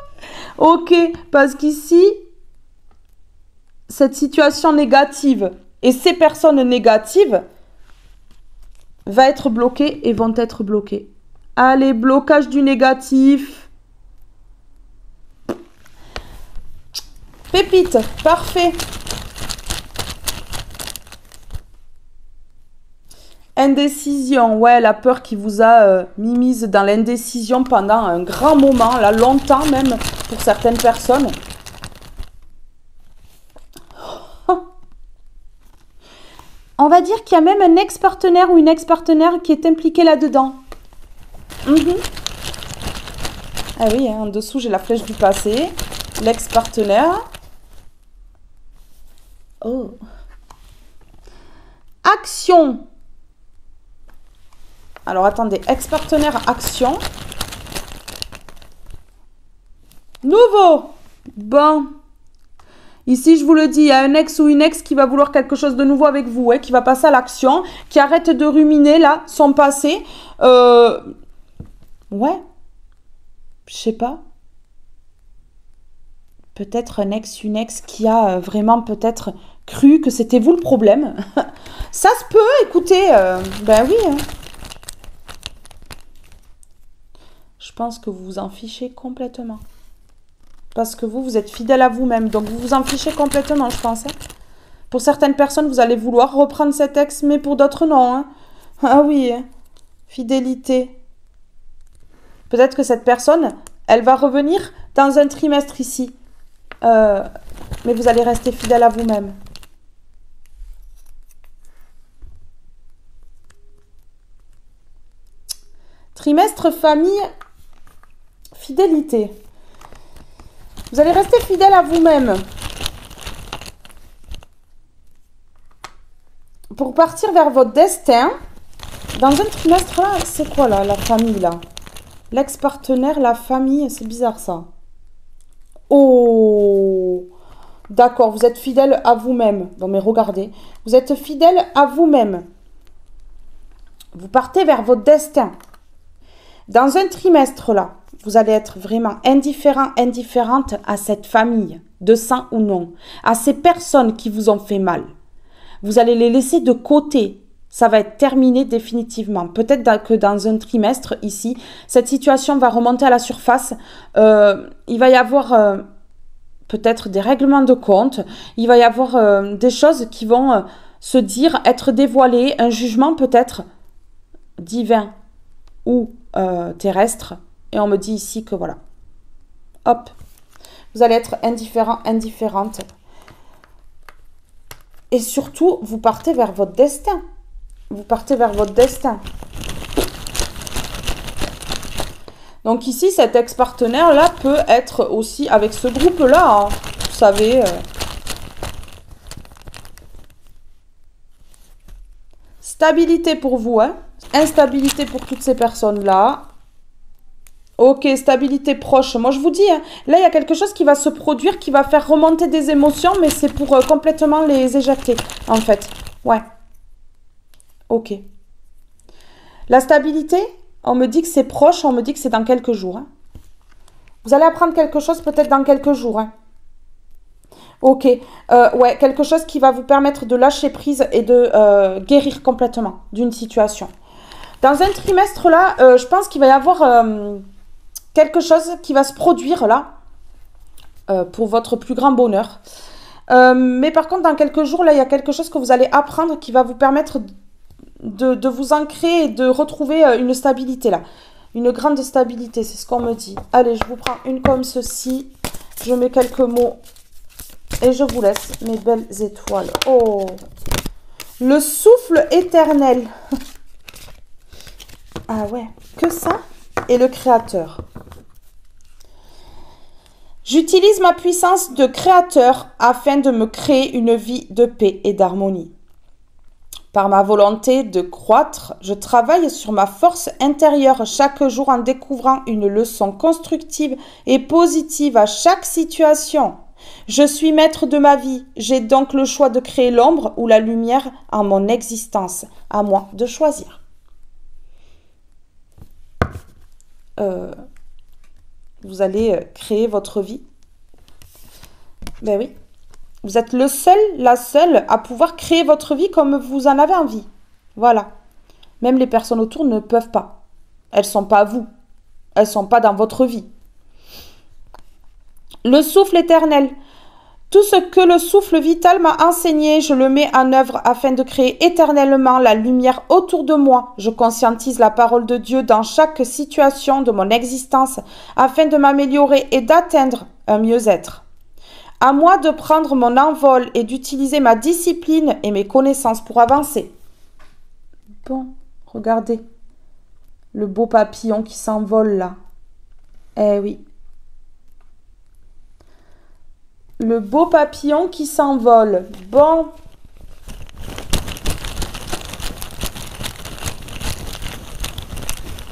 Ok, parce qu'ici, cette situation négative et ces personnes négatives va être bloquée et vont être bloquées. Allez, blocage du négatif. Pépite, parfait. Indécision, ouais, la peur qui vous a mis mise dans l'indécision pendant un grand moment, là, longtemps même, pour certaines personnes. On va dire qu'il y a même un ex-partenaire ou une ex-partenaire qui est impliqué là-dedans. Ah oui, hein, en dessous, j'ai la flèche du passé. L'ex-partenaire. Oh. Action. Alors, attendez. Ex-partenaire, action. Nouveau. Bon. Ici, je vous le dis, il y a un ex ou une ex qui va vouloir quelque chose de nouveau avec vous, qui va passer à l'action, qui arrête de ruminer, là, son passé. Ouais. Je sais pas. Peut-être un ex, une ex qui a vraiment peut-être cru que c'était vous le problème. Ça se peut, écoutez. Ben oui. Hein. Je pense que vous vous en fichez complètement. Parce que vous êtes fidèle à vous-même. Donc, vous vous en fichez complètement, je pense. Hein. Pour certaines personnes, vous allez vouloir reprendre cet ex, mais pour d'autres, non. Hein. Ah oui. Hein. Fidélité. Peut-être que cette personne, elle va revenir dans un trimestre ici. Mais vous allez rester fidèle à vous-même. Trimestre famille, fidélité. Vous allez rester fidèle à vous-même. Pour partir vers votre destin, dans un trimestre, là, c'est quoi là, la famille là? L'ex-partenaire, la famille, c'est bizarre ça. Oh, d'accord, vous êtes fidèle à vous-même. Bon, mais regardez, vous êtes fidèle à vous-même. Vous partez vers votre destin. Dans un trimestre là, vous allez être vraiment indifférent, indifférente à cette famille, de sang ou non, à ces personnes qui vous ont fait mal. Vous allez les laisser de côté. Ça va être terminé définitivement. Peut-être que dans un trimestre, ici, cette situation va remonter à la surface. Il va y avoir peut-être des règlements de compte. Il va y avoir des choses qui vont se dire, être dévoilées. Un jugement peut-être divin ou terrestre. Et on me dit ici que voilà. Hop. Vous allez être indifférent, indifférente. Et surtout, vous partez vers votre destin. Vous partez vers votre destin. Donc ici, cet ex-partenaire-là peut être aussi avec ce groupe-là. Hein, vous savez. Stabilité pour vous. Hein. Instabilité pour toutes ces personnes-là. Ok, stabilité proche. Moi, je vous dis, hein, là, il y a quelque chose qui va se produire, qui va faire remonter des émotions, mais c'est pour complètement les éjecter, en fait. Ouais. Ok. La stabilité, on me dit que c'est proche, on me dit que c'est dans quelques jours. Hein. Vous allez apprendre quelque chose peut-être dans quelques jours. Hein. Ok. Ouais, quelque chose qui va vous permettre de lâcher prise et de guérir complètement d'une situation. Dans un trimestre, là, je pense qu'il va y avoir quelque chose qui va se produire, là. pour votre plus grand bonheur. Mais par contre, dans quelques jours, là, il y a quelque chose que vous allez apprendre qui va vous permettre de vous ancrer et de retrouver une stabilité, là. Une grande stabilité, c'est ce qu'on me dit. Allez, je vous prends une comme ceci. Je mets quelques mots et je vous laisse, mes belles étoiles. Oh, le souffle éternel. Ah ouais, que ça? Et le créateur. J'utilise ma puissance de créateur afin de me créer une vie de paix et d'harmonie. Par ma volonté de croître, je travaille sur ma force intérieure chaque jour en découvrant une leçon constructive et positive à chaque situation. Je suis maître de ma vie, j'ai donc le choix de créer l'ombre ou la lumière en mon existence. À moi de choisir. Vous allez créer votre vie. Ben oui. Vous êtes le seul, la seule à pouvoir créer votre vie comme vous en avez envie. Voilà. Même les personnes autour ne peuvent pas. Elles ne sont pas vous. Elles ne sont pas dans votre vie. Le souffle éternel. Tout ce que le souffle vital m'a enseigné, je le mets en œuvre afin de créer éternellement la lumière autour de moi. Je conscientise la parole de Dieu dans chaque situation de mon existence afin de m'améliorer et d'atteindre un mieux-être. À moi de prendre mon envol et d'utiliser ma discipline et mes connaissances pour avancer. Bon, regardez. Le beau papillon qui s'envole là. Eh oui. Le beau papillon qui s'envole. Bon.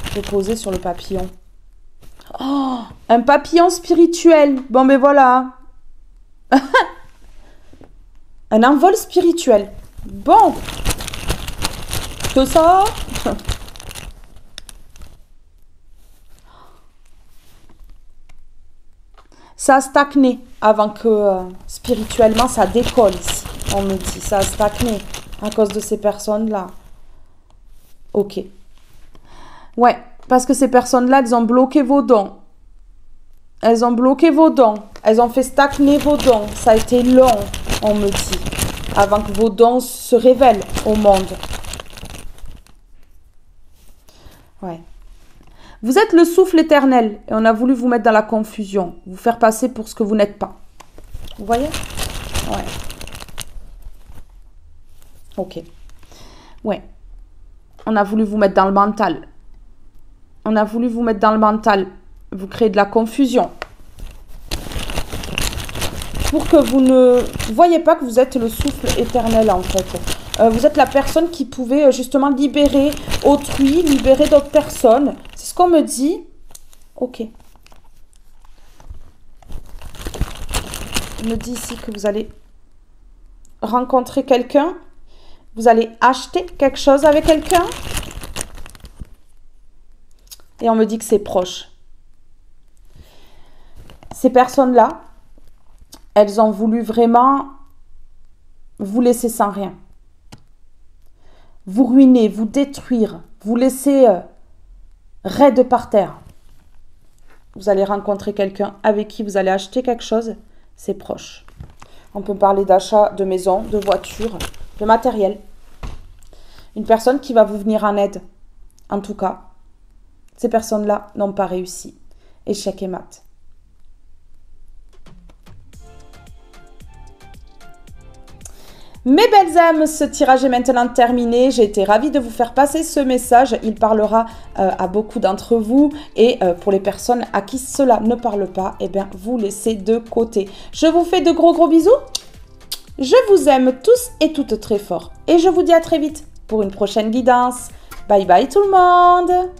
Je vais poser sur le papillon. Oh, un papillon spirituel. Bon, ben voilà. Un envol spirituel. Bon. Que ça? Ça a stagné avant que spirituellement ça décolle ici. On me dit, ça a stagné à cause de ces personnes-là. Ok. Ouais, parce que ces personnes-là, elles ont bloqué vos dons. Elles ont bloqué vos dons. Elles ont fait stagner vos dons. Ça a été long, on me dit, avant que vos dons se révèlent au monde. Ouais. Vous êtes le souffle éternel et on a voulu vous mettre dans la confusion, vous faire passer pour ce que vous n'êtes pas. Vous voyez? Ouais. Ok. Ouais. On a voulu vous mettre dans le mental. On a voulu vous mettre dans le mental. Vous créez de la confusion. Pour que vous ne voyez pas que vous êtes le souffle éternel en fait. Vous êtes la personne qui pouvait justement libérer autrui, libérer d'autres personnes. C'est ce qu'on me dit. Ok. On me dit ici que vous allez rencontrer quelqu'un. Vous allez acheter quelque chose avec quelqu'un. Et on me dit que c'est proche. Ces personnes-là, elles ont voulu vraiment vous laisser sans rien. Vous ruiner, vous détruire, vous laisser raide par terre. Vous allez rencontrer quelqu'un avec qui vous allez acheter quelque chose, c'est proche. On peut parler d'achat de maison, de voiture, de matériel. Une personne qui va vous venir en aide. En tout cas, ces personnes-là n'ont pas réussi. Échec et mat. Mes belles âmes, ce tirage est maintenant terminé. J'ai été ravie de vous faire passer ce message. Il parlera à beaucoup d'entre vous. Et pour les personnes à qui cela ne parle pas, eh bien, vous laissez de côté. Je vous fais de gros bisous. Je vous aime tous et toutes très fort. Et je vous dis à très vite pour une prochaine guidance. Bye bye tout le monde.